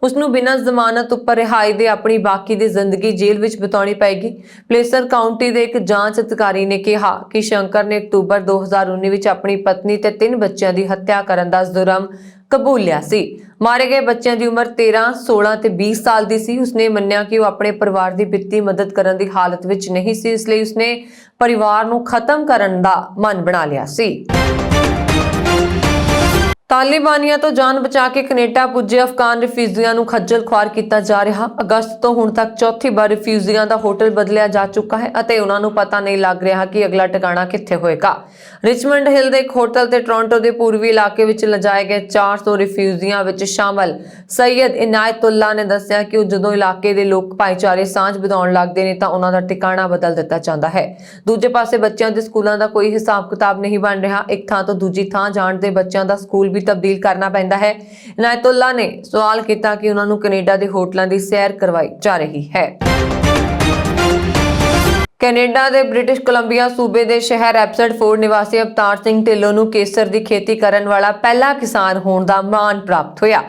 ਉਸ ਨੂੰ ਬਿਨਾਂ ਜ਼ਮਾਨਤ ਉੱਪਰ ਰਿਹਾਈ ਦੇ ਆਪਣੀ ਬਾਕੀ ਦੀ ਜ਼ਿੰਦਗੀ ਜੇਲ੍ਹ ਵਿੱਚ ਬਿਤਾਉਣੀ ਪਏਗੀ। ਪਲੇਸਰ ਕਾਉਂਟੀ ਦੇ ਇੱਕ ਜਾਂਚ ਅਧਿਕਾਰੀ ਨੇ ਕਿਹਾ ਕਿ ਸ਼ੰਕਰ ਨੇ ਅਕਤੂਬਰ 2019 ਵਿੱਚ ਆਪਣੀ ਪਤਨੀ ਤੇ 3 ਬੱਚਿਆਂ ਦੀ ਹੱਤਿਆ ਕਰਨ ਦਾ ਜੁਰਮ ਕਬੂਲ ਲਿਆ ਸੀ। ਮਾਰੇ ਗਏ ਬੱਚਿਆਂ ਦੀ ਉਮਰ 13, 16 ਤੇ 20 ਸਾਲ ਦੀ ਸੀ। ਉਸਨੇ ਮੰਨਿਆ ਕਿ ਉਹ ਆਪਣੇ ਪਰਿਵਾਰ ਦੀ ਵਿੱਤੀ ਮਦਦ ਕਰਨ ਦੀ ਹਾਲਤ ਵਿੱਚ ਨਹੀਂ ਸੀ, ਇਸ ਲਈ ਉਸਨੇ ਪਰਿਵਾਰ ਨੂੰ ਖਤਮ ਕਰਨ ਦਾ ਮਨ ਬਣਾ ਲਿਆ ਸੀ। ਤਾਲਿਬਾਨੀਆਂ ਤੋਂ ਜਾਨ ਬਚਾ ਕੇ ਕੈਨੇਡਾ ਪੁੱਜੇ ਅਫਗਾਨ ਰਿਫਿਊਜੀਆਂ ਨੂੰ ਖੱਜਲ ਖੁਆਰ ਕੀਤਾ ਜਾ ਰਿਹਾ। ਅਗਸਤ ਤੋਂ ਹੁਣ ਤੱਕ ਚੌਥੀ ਵਾਰ ਰਿਫਿਊਜੀਆਂ ਦਾ ਹੋਟਲ ਬਦਲਿਆ ਜਾ ਚੁੱਕਾ ਹੈ ਅਤੇ ਉਹਨਾਂ ਨੂੰ ਪਤਾ ਨਹੀਂ ਲੱਗ ਰਿਹਾ ਕਿ ਅਗਲਾ ਟਿਕਾਣਾ ਕਿੱਥੇ ਹੋਏਗਾ। ਰਿਚਮੰਡ ਹਿੱਲ ਦੇ ਇੱਕ ਹੋਟਲ ਤੇ ਟੋਰਾਂਟੋ ਦੇ ਪੂਰਬੀ ਇਲਾਕੇ ਵਿੱਚ ਲਿਜਾਏ ਗਏ 400 ਰਿਫਿਊਜੀਆਂ ਵਿੱਚ ਸ਼ਾਮਲ ਸੈਯਦ ਇਨਾਇਤੁੱਲਾ ਨੇ ਦੱਸਿਆ ਕਿ ਜਦੋਂ ਇਲਾਕੇ ਦੇ ਲੋਕ ਭਾਈਚਾਰੇ ਸਾਂਝ ਵਧਾਉਣ ਲੱਗਦੇ ਨੇ ਤਾਂ ਉਹਨਾਂ ਦਾ ਟਿਕਾਣਾ ਬਦਲ ਦਿੱਤਾ ਜਾਂਦਾ ਹੈ। ਦੂਜੇ ਪਾਸੇ ਬੱਚਿਆਂ ਦੇ ਸਕੂਲਾਂ ਦਾ ਕੋਈ ਹਿਸਾਬ ਕਿਤਾਬ ਨਹੀਂ ਬਣ ਰਿਹਾ। ਇੱਕ ਥਾਂ ਤੋਂ ਦੂਜੀ ਥਾਂ ਜਾਣ ਦੇ ਬੱਚਿਆਂ ਦਾ ਸਕੂਲ ਵੀ ਤਬਦੀਲ ਕਰਨਾ ਪੈਂਦਾ ਹੈ। ਇਨਾਇਤੁੱਲਾ ਨੇ ਸਵਾਲ ਕੀਤਾ ਕਿ ਉਹਨਾਂ ਨੂੰ ਕੈਨੇਡਾ ਦੇ ਹੋਟਲਾਂ ਦੀ ਸੈਰ ਕਰਵਾਈ ਜਾ ਰਹੀ ਹੈ। ਕੈਨੇਡਾ ਦੇ ਬ੍ਰਿਟਿਸ਼ ਕੋਲੰਬੀਆ ਸੂਬੇ ਦੇ ਸ਼ਹਿਰ ਐਬਸਟਫੋਰਡ ਨਿਵਾਸੀ ਅਵਤਾਰ ਸਿੰਘ ਢਿੱਲੋਂ ਨੂੰ ਕੇਸਰ ਦੀ ਖੇਤੀ ਕਰਨ ਵਾਲਾ ਪਹਿਲਾ ਕਿਸਾਨ ਹੋਣ ਦਾ ਮਾਣ ਪ੍ਰਾਪਤ ਹੋਇਆ।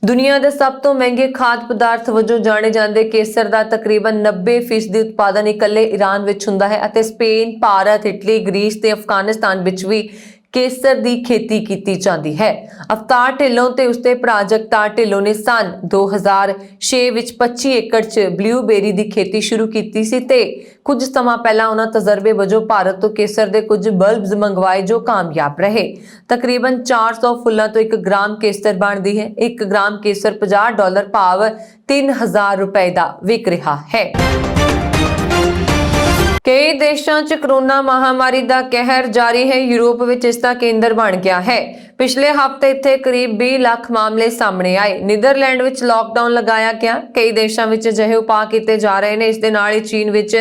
ਦੁਨੀਆ ਦੇ ਸਭ ਤੋਂ ਮਹਿੰਗੇ ਖਾਦ ਪਦਾਰਥ ਵਜੋਂ ਜਾਣੇ ਜਾਂਦੇ ਕੇਸਰ ਦਾ ਤਕਰੀਬਨ 90% ਉਤਪਾਦਨ ਇਕੱਲੇ ਈਰਾਨ ਵਿੱਚ ਹੁੰਦਾ ਹੈ ਅਤੇ ਸਪੇਨ, ਭਾਰਤ, ਇਟਲੀ, ਗ੍ਰੀਸ ਤੇ ਅਫਗਾਨਿਸਤਾਨ ਵਿੱਚ ਵੀ ਕੇਸਰ ਦੀ ਖੇਤੀ ਕੀਤੀ ਜਾਂਦੀ ਹੈ। ਅਵਤਾਰ ਢਿੱਲੋਂ ਤੇ ਉਸਦੇ ਭਰਾ ਜਗਤਾਰ ਢਿੱਲੋਂ ਨੇ ਸਨ 2006 ਵਿੱਚ 25 ਏਕੜ 'ਚ ਬਲੂਬੇਰੀ ਦੀ ਖੇਤੀ ਸ਼ੁਰੂ ਕੀਤੀ ਸੀ ਤੇ ਕੁਝ ਸਮਾਂ ਪਹਿਲਾਂ ਉਹਨਾਂ ਤਜਰਬੇ ਵਜੋਂ ਭਾਰਤ ਤੋਂ ਕੇਸਰ ਦੇ ਕੁਝ ਬਲਬਸ ਮੰਗਵਾਏ ਜੋ ਕਾਮਯਾਬ ਰਹੇ। ਤਕਰੀਬਨ 400 ਫੁੱਲਾਂ ਤੋਂ 1 ਗ੍ਰਾਮ ਕੇਸਰ ਬਣਦੀ ਹੈ। 1 ਗ੍ਰਾਮ ਕੇਸਰ $50 ਭਾਵ 3000 ਰੁਪਏ ਦਾ ਵਿਕ ਰਿਹਾ ਹੈ। ਕਈ ਦੇਸ਼ਾਂ 'ਚ ਕਰੋਨਾ ਮਹਾਮਾਰੀ ਦਾ ਕਹਿਰ ਜਾਰੀ ਹੈ। ਯੂਰਪ ਵਿੱਚ ਇਸ ਦਾ ਕੇਂਦਰ ਬਣ ਗਿਆ ਹੈ। ਪਿਛਲੇ ਹਫ਼ਤੇ ਇੱਥੇ ਕਰੀਬ 20 ਲੱਖ ਮਾਮਲੇ ਸਾਹਮਣੇ ਆਏ। ਨੀਦਰਲੈਂਡ ਵਿੱਚ ਲਾਕਡਾਊਨ ਲਗਾਇਆ ਗਿਆ। ਕਈ ਦੇਸ਼ਾਂ ਵਿੱਚ ਅਜਿਹੇ ਉਪਾਅ ਕੀਤੇ ਜਾ ਰਹੇ ਨੇ। ਇਸ ਦੇ ਨਾਲ ਹੀ ਚੀਨ ਵਿੱਚ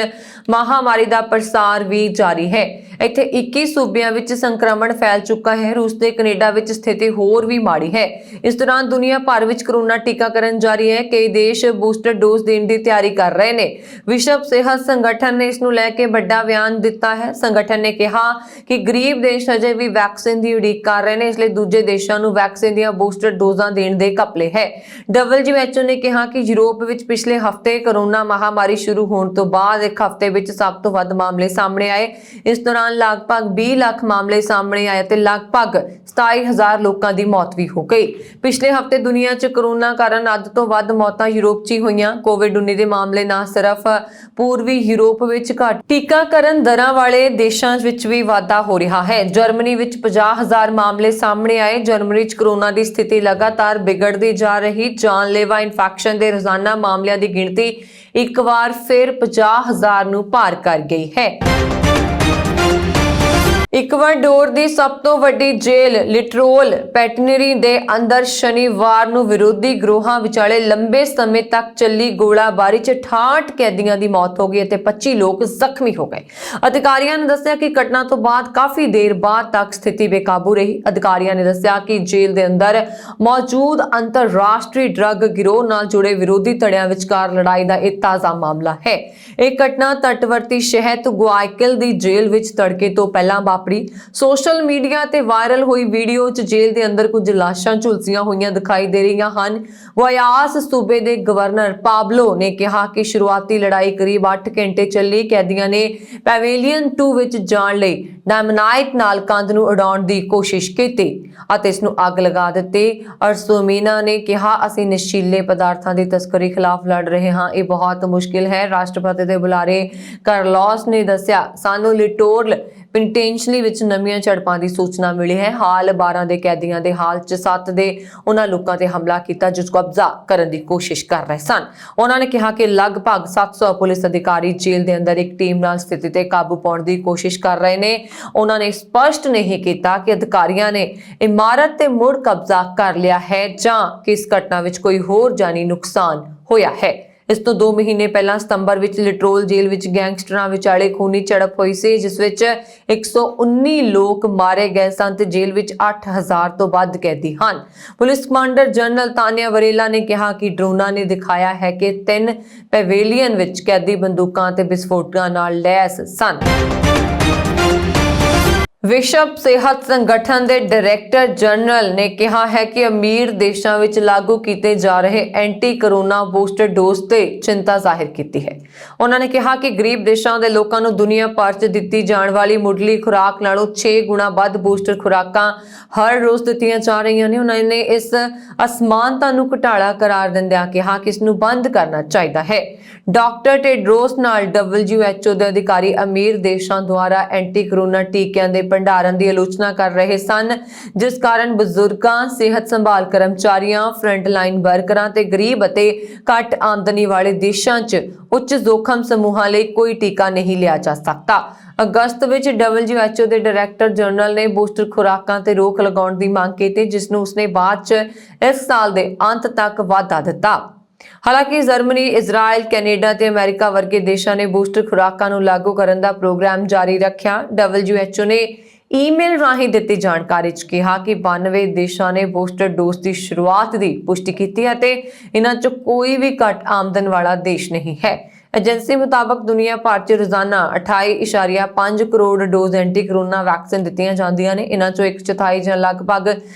ਮਹਾਮਾਰੀ ਦਾ ਪ੍ਰਸਾਰ ਵੀ ਜਾਰੀ ਹੈ। ਇੱਥੇ 21 ਸੂਬਿਆਂ ਵਿੱਚ ਸੰਕਰਮਣ ਫੈਲ ਚੁੱਕਾ ਹੈ। ਰੂਸ ਤੇ ਕੈਨੇਡਾ ਵਿੱਚ ਸਥਿਤੀ ਹੋਰ ਵੀ ਮਾੜੀ ਹੈ। ਇਸ ਦੌਰਾਨ ਦੁਨੀਆ ਭਰ ਵਿੱਚ ਕਰੋਨਾ ਟੀਕਾਕਰਨ ਜਾਰੀ ਹੈ। ਕਈ ਦੇਸ਼ ਬੂਸਟਰ ਡੋਜ਼ ਦੇਣ ਦੀ ਤਿਆਰੀ ਕਰ ਰਹੇ ਨੇ। ਵਿਸ਼ਵ ਸਿਹਤ ਸੰਗਠਨ ਨੇ ਇਸ ਨੂੰ ਲੈ ਕੇ ਵੱਡਾ ਬਿਆਨ ਦਿੱਤਾ ਹੈ। ਸੰਗਠਨ ਨੇ ਕਿਹਾ ਕਿ ਗਰੀਬ ਦੇਸ਼ ਅਜੇ ਵੀ ਵੈਕਸੀਨ ਦੀ ਉਡੀਕ ਕਰ ਰਹੇ ਨੇ, ਇਸ ਲਈ ਤੇ ਦੂਜੇ ਦੇਸ਼ਾਂ ਨੂੰ ਵੈਕਸੀਨ ਦੀਆਂ ਬੂਸਟਰ ਡੋਜ਼ਾਂ ਦੇਣ ਦੇ ਘਪਲੇ ਹੈ। WHO ਨੇ ਕਿਹਾ ਕਿ ਯੂਰਪ ਵਿੱਚ ਪਿਛਲੇ ਹਫ਼ਤੇ ਕੋਰੋਨਾ ਮਹਾਮਾਰੀ ਸ਼ੁਰੂ ਹੋਣ ਤੋਂ ਬਾਅਦ ਇੱਕ ਹਫ਼ਤੇ ਵਿੱਚ ਸਭ ਤੋਂ ਵੱਧ ਮਾਮਲੇ ਸਾਹਮਣੇ ਆਏ। ਇਸ ਦੌਰਾਨ ਲਗਭਗ 20 ਲੱਖ ਮਾਮਲੇ ਸਾਹਮਣੇ ਆਏ ਤੇ ਲਗਭਗ 27,000 ਲੋਕਾਂ ਦੀ ਮੌਤ ਵੀ ਹੋ ਗਈ। ਪਿਛਲੇ ਹਫ਼ਤੇ ਦੁਨੀਆ 'ਚ ਕੋਰੋਨਾ ਕਾਰਨ ਅੱਧ ਤੋਂ ਵੱਧ ਮੌਤਾਂ ਯੂਰਪ 'ਚ ਹੀ ਹੋਈਆਂ। ਕੋਵਿਡ-19 ਦੇ ਮਾਮਲੇ ਨਾ ਸਿਰਫ ਪੂਰਬੀ ਯੂਰਪ ਵਿੱਚ ਘੱਟ, ਟੀਕਾਕਰਨ ਦਰਾਂ ਵਾਲੇ ਦੇਸ਼ਾਂ ਵਿੱਚ ਵੀ ਵਾਧਾ ਹੋ ਰਿਹਾ ਹੈ। ਜਰਮਨੀ ਵਿੱਚ 50,000 ਮਾਮਲੇ ਸਾਹਮਣੇ ਆਏ। ਜਰਮਨੀ 'ਚ ਕੋਰੋਨਾ ਦੀ ਸਥਿਤੀ ਲਗਾਤਾਰ ਵਿਗੜਦੀ ਜਾ ਰਹੀ। ਜਾਨਲੇਵਾ ਇਨਫੈਕਸ਼ਨ ਦੇ ਰੋਜ਼ਾਨਾ ਮਾਮਲਿਆਂ ਦੀ ਗਿਣਤੀ ਇੱਕ ਵਾਰ ਫਿਰ 50,000 ਨੂੰ ਪਾਰ ਕਰ ਗਈ ਹੈ। ਇਕਵਾਡੋਰ ਦੀ ਸਭ ਤੋਂ ਵੱਡੀ ਜੇਲ੍ਹ ਲਿਟਰੋਲ ਪੈਟਨਰੀ ਦੇ ਅੰਦਰ ਸ਼ਨੀਵਾਰ ਨੂੰ ਵਿਰੋਧੀ ਗਰੋਹਾਂ ਵਿਚਾਲੇ ਲੰਬੇ ਸਮੇਂ ਤੱਕ ਚੱਲੀ ਗੋਲਾਬਾਰੀ 'ਚ 68 ਕੈਦੀਆਂ ਦੀ ਮੌਤ ਹੋ ਗਈ ਅਤੇ 25 ਲੋਕ ਜ਼ਖਮੀ ਹੋ ਗਏ। ਅਧਿਕਾਰੀਆਂ ਨੇ ਦੱਸਿਆ ਕਿ ਘਟਨਾ ਤੋਂ ਬਾਅਦ ਕਾਫੀ ਦੇਰ ਬਾਅਦ ਤੱਕ ਸਥਿਤੀ ਬੇਕਾਬੂ ਰਹੀ। ਅਧਿਕਾਰੀਆਂ ਨੇ ਦੱਸਿਆ ਕਿ ਜੇਲ੍ਹ ਦੇ ਅੰਦਰ ਮੌਜੂਦ ਅੰਤਰਰਾਸ਼ਟਰੀ ਡਰੱਗ ਗਿਰੋਹ ਨਾਲ ਜੁੜੇ ਵਿਰੋਧੀ ਧੜਿਆਂ ਵਿਚਕਾਰ ਲੜਾਈ ਦਾ ਇਹ ਤਾਜ਼ਾ ਮਾਮਲਾ ਹੈ। ਇਹ ਘਟਨਾ ਤੱਟਵਰਤੀ ਸ਼ਹਿਰ ਗੁਆਇਕਲ ਦੀ ਜੇਲ੍ਹ ਵਿੱਚ ਤੜਕੇ ਤੋਂ ਪਹਿਲਾਂ ਵਾਪਰੀ। ਸੋਸ਼ਲ ਮੀਡੀਆ ਤੇ ਵਾਇਰਲ ਹੋਈ ਵੀਡੀਓ 'ਚ ਜੇਲ੍ਹ ਦੇ ਅੰਦਰ ਕੁਝ ਲਾਸ਼ਾਂ ਝੁਲਸੀਆਂ ਹੋਈਆਂ ਦਿਖਾਈ ਦੇ ਰਹੀਆਂ ਹਨ। ਗੁਆਇਆਸ ਸੂਬੇ ਦੇ ਗਵਰਨਰ ਪਾਬਲੋ ਨੇ ਕਿਹਾ ਕਿ ਸ਼ੁਰੂਆਤੀ ਲੜਾਈ ਕਰੀਬ 8 ਘੰਟੇ ਚੱਲੀ। ਕੈਦੀਆਂ ਨੇ ਪੈਵੇਲੀਅਨ 2 ਵਿੱਚ ਜਾਣ ਲਈ ਡਾਇਨਾਮਾਈਟ ਨਾਲ ਕੰਧ ਨੂੰ ਉਡਾਉਣ ਦੀ ਕੋਸ਼ਿਸ਼ ਕੀਤੀ ਅਤੇ ਇਸ ਨੂੰ ਅੱਗ ਲਗਾ ਦਿੱਤੀ। ਅਰਸੋਮੀਨਾ ਨੇ ਕਿਹਾ, ਅਸੀਂ ਨਸ਼ੀਲੇ ਪਦਾਰਥਾਂ ਦੀ ਤਸਕਰੀ ਖਿਲਾਫ ਲੜ ਰਹੇ ਹਾਂ। ਇਹ ਬਹੁਤ ਮੁਸ਼ਕਿਲ ਹੈ। ਰਾਸ਼ਟਰਪਤੀ ਦੇ ਬੁਲਾਰੇ ਕਾਰਲੋਸ ਨੇ ਦੱਸਿਆ, ਸਾਨੂੰ ਲਿਟੋਰਲ ਪੈਨਿਨਸੂਲਾ ਵਿੱਚ ਨਵੀਆਂ ਝੜਪਾਂ ਦੀ ਸੂਚਨਾ ਮਿਲੀ ਹੈ। ਹਾਲ 12 ਦੇ ਕੈਦੀਆਂ ਦੇ ਹਾਲ 'ਚ 7 ਦੇ ਉਹਨਾਂ ਲੋਕਾਂ ਤੇ ਹਮਲਾ ਕੀਤਾ ਜਿਸ ਨੂੰ ਕਬਜ਼ਾ ਕਰਨ ਦੀ ਕੋਸ਼ਿਸ਼ ਕਰ ਰਹੇ ਸਨ। ਉਹਨਾਂ ਨੇ ਕਿਹਾ ਕਿ ਲਗਭਗ 700 ਪੁਲਿਸ ਅਧਿਕਾਰੀ ਜੇਲ੍ਹ ਦੇ ਅੰਦਰ ਇੱਕ ਟੀਮ ਨਾਲ ਸਥਿਤੀ ਤੇ ਕਾਬੂ ਪਾਉਣ ਦੀ ਕੋਸ਼ਿਸ਼ ਕਰ ਰਹੇ ਨੇ। ਉਹਨਾਂ ਨੇ ਸਪਸ਼ਟ ਨਹੀਂ ਕੀਤਾ ਕਿ ਅਧਿਕਾਰੀਆਂ ਨੇ ਇਮਾਰਤ ਤੇ ਮੁੜ ਕਬਜ਼ਾ ਕਰ ਲਿਆ ਹੈ ਜਾਂ ਕਿਸ ਘਟਨਾ ਵਿੱਚ ਕੋਈ ਹੋਰ ਜਾਨੀ ਨੁਕਸਾਨ ਹੋਇਆ ਹੈ। ਇਸ ਤੋਂ 2 ਮਹੀਨੇ ਪਹਿਲਾਂ ਸਤੰਬਰ ਵਿੱਚ ਲਿਟਰੋਲ ਜੇਲ੍ਹ ਵਿੱਚ ਗੈਂਗਸਟਰਾਂ ਵਿਚਾਲੇ ਖੂਨੀ ਝੜਪ ਹੋਈ ਸੀ ਜਿਸ ਵਿੱਚ 119 ਲੋਕ ਮਾਰੇ ਗਏ ਸਨ ਤੇ ਜੇਲ੍ਹ ਵਿੱਚ 8,000 ਤੋਂ ਵੱਧ ਕੈਦੀ ਹਨ। ਪੁਲਿਸ ਕਮਾਂਡਰ ਜਨਰਲ ਤਾਨੀਆ ਵਰੇਲਾ ਨੇ ਕਿਹਾ ਕਿ ਡਰੋਨਾਂ ਨੇ ਦਿਖਾਇਆ ਹੈ ਕਿ 3 ਪੈਵੇਲੀਅਨ ਵਿੱਚ ਕੈਦੀ ਬੰਦੂਕਾਂ ਤੇ ਵਿਸਫੋਟਕਾਂ ਨਾਲ ਲੈਸ ਸਨ। ਵਿਸ਼ਵ ਸਿਹਤ ਸੰਗਠਨ ਦੇ ਡਾਇਰੈਕਟਰ ਜਨਰਲ ਨੇ ਕਿਹਾ ਹੈ ਕਿ ਅਮੀਰ ਦੇਸ਼ਾਂ ਵਿੱਚ ਲਾਗੂ ਕੀਤੇ ਜਾ ਰਹੇ ਐਂਟੀ ਕੋਰੋਨਾ ਬੂਸਟਰ ਡੋਜ਼ ਤੇ ਚਿੰਤਾ ਜ਼ਾਹਿਰ ਕੀਤੀ ਹੈ। ਉਹਨਾਂ ਨੇ ਕਿਹਾ ਕਿ ਗਰੀਬ ਦੇਸ਼ਾਂ ਦੇ ਲੋਕਾਂ ਨੂੰ ਦੁਨੀਆ ਭਰ 'ਚ ਦਿੱਤੀ ਜਾਣ ਵਾਲੀ ਮੁੱਢਲੀ ਖੁਰਾਕ ਨਾਲੋਂ 6 ਗੁਣਾ ਵੱਧ ਬੂਸਟਰ ਖੁਰਾਕਾਂ ਹਰ ਰੋਜ਼ ਦਿੱਤੀਆਂ ਜਾ ਰਹੀਆਂ ਨੇ। ਉਹਨਾਂ ਨੇ ਇਸ ਅਸਮਾਨਤਾ ਨੂੰ ਘੁਟਾਲਾ ਕਰਾਰ ਦਿੰਦਿਆਂ ਕਿਹਾ ਕਿ ਇਸ ਨੂੰ ਬੰਦ ਕਰਨਾ ਚਾਹੀਦਾ ਹੈ। ਡਾਕਟਰ ਟੈਡਰੋਸ ਨਾਲ WHO ਦੇ ਅਧਿਕਾਰੀ ਅਮੀਰ ਦੇਸ਼ਾਂ ਦੁਆਰਾ ਐਂਟੀ ਕੋਰੋਨਾ ਟੀਕਿਆਂ ਦੇ ਭੰਡਾਰਨ ਦੀ ਆਲੋਚਨਾ ਕਰ ਰਹੇ ਸਨ ਜਿਸ ਕਾਰਨ ਬਜ਼ੁਰਗਾਂ, ਸਿਹਤ ਸੰਭਾਲ ਕਰਮਚਾਰੀਆਂ, ਫਰੰਟਲਾਈਨ ਵਰਕਰਾਂ ਤੇ ਗਰੀਬ ਅਤੇ ਘੱਟ ਆਮਦਨੀ ਵਾਲੇ ਦੇਸ਼ਾਂ 'ਚ ਉੱਚ ਜੋਖਮ ਸਮੂਹਾਂ ਲਈ ਕੋਈ ਟੀਕਾ ਨਹੀਂ ਲਿਆ ਜਾ ਸਕਦਾ। ਅਗਸਤ ਵਿੱਚ WHO ਦੇ ਡਾਇਰੈਕਟਰ ਜਨਰਲ ਨੇ ਬੂਸਟਰ ਖੁਰਾਕਾਂ ਤੇ ਰੋਕ ਲਗਾਉਣ ਦੀ ਮੰਗ ਕੀਤੀ ਜਿਸ ਨੂੰ ਉਸਨੇ ਬਾਅਦ 'ਚ ਇਸ ਸਾਲ ਦੇ ਅੰਤ ਤੱਕ ਵਾਧਾ ਦਿੱਤਾ। ਹਾਲਾਂਕਿ ਜਰਮਨੀ, ਇਜ਼ਰਾਈਲ, ਕੈਨੇਡਾ ਤੇ ਅਮਰੀਕਾ ਵਰਗੇ ਦੇਸ਼ਾਂ ਨੇ ਬੂਸਟਰ ਖੁਰਾਕਾਂ ਨੂੰ ਲਾਗੂ ਕਰਨ ਦਾ ਪ੍ਰੋਗਰਾਮ ਜਾਰੀ ਰੱਖਿਆ। WHO ਨੇ ਈਮੇਲ ਰਾਹੀਂ ਦਿੱਤੀ ਜਾਣਕਾਰੀ 'ਚ ਕਿਹਾ ਕਿ 92 ਦੇਸ਼ਾਂ ਨੇ ਬੂਸਟਰ ਡੋਜ਼ ਦੀ ਸ਼ੁਰੂਆਤ ਦੀ ਪੁਸ਼ਟੀ ਕੀਤੀ ਹੈ ਅਤੇ ਇਹਨਾਂ 'ਚ ਕੋਈ ਵੀ ਘੱਟ ਆਮਦਨ ਵਾਲਾ ਦੇਸ਼ ਨਹੀਂ ਹੈ। ਏਜੰਸੀ ਮੁਤਾਬਕ ਦੁਨੀਆ ਭਰ 'ਚ ਰੋਜ਼ਾਨਾ 28.5 crore dose anti corona vaccine ਦਿੱਤੀਆਂ ਜਾਂਦੀਆਂ ਨੇ। ਇਹਨਾਂ 'ਚੋਂ 1/4 ਜਾਂ ਲਗਭਗ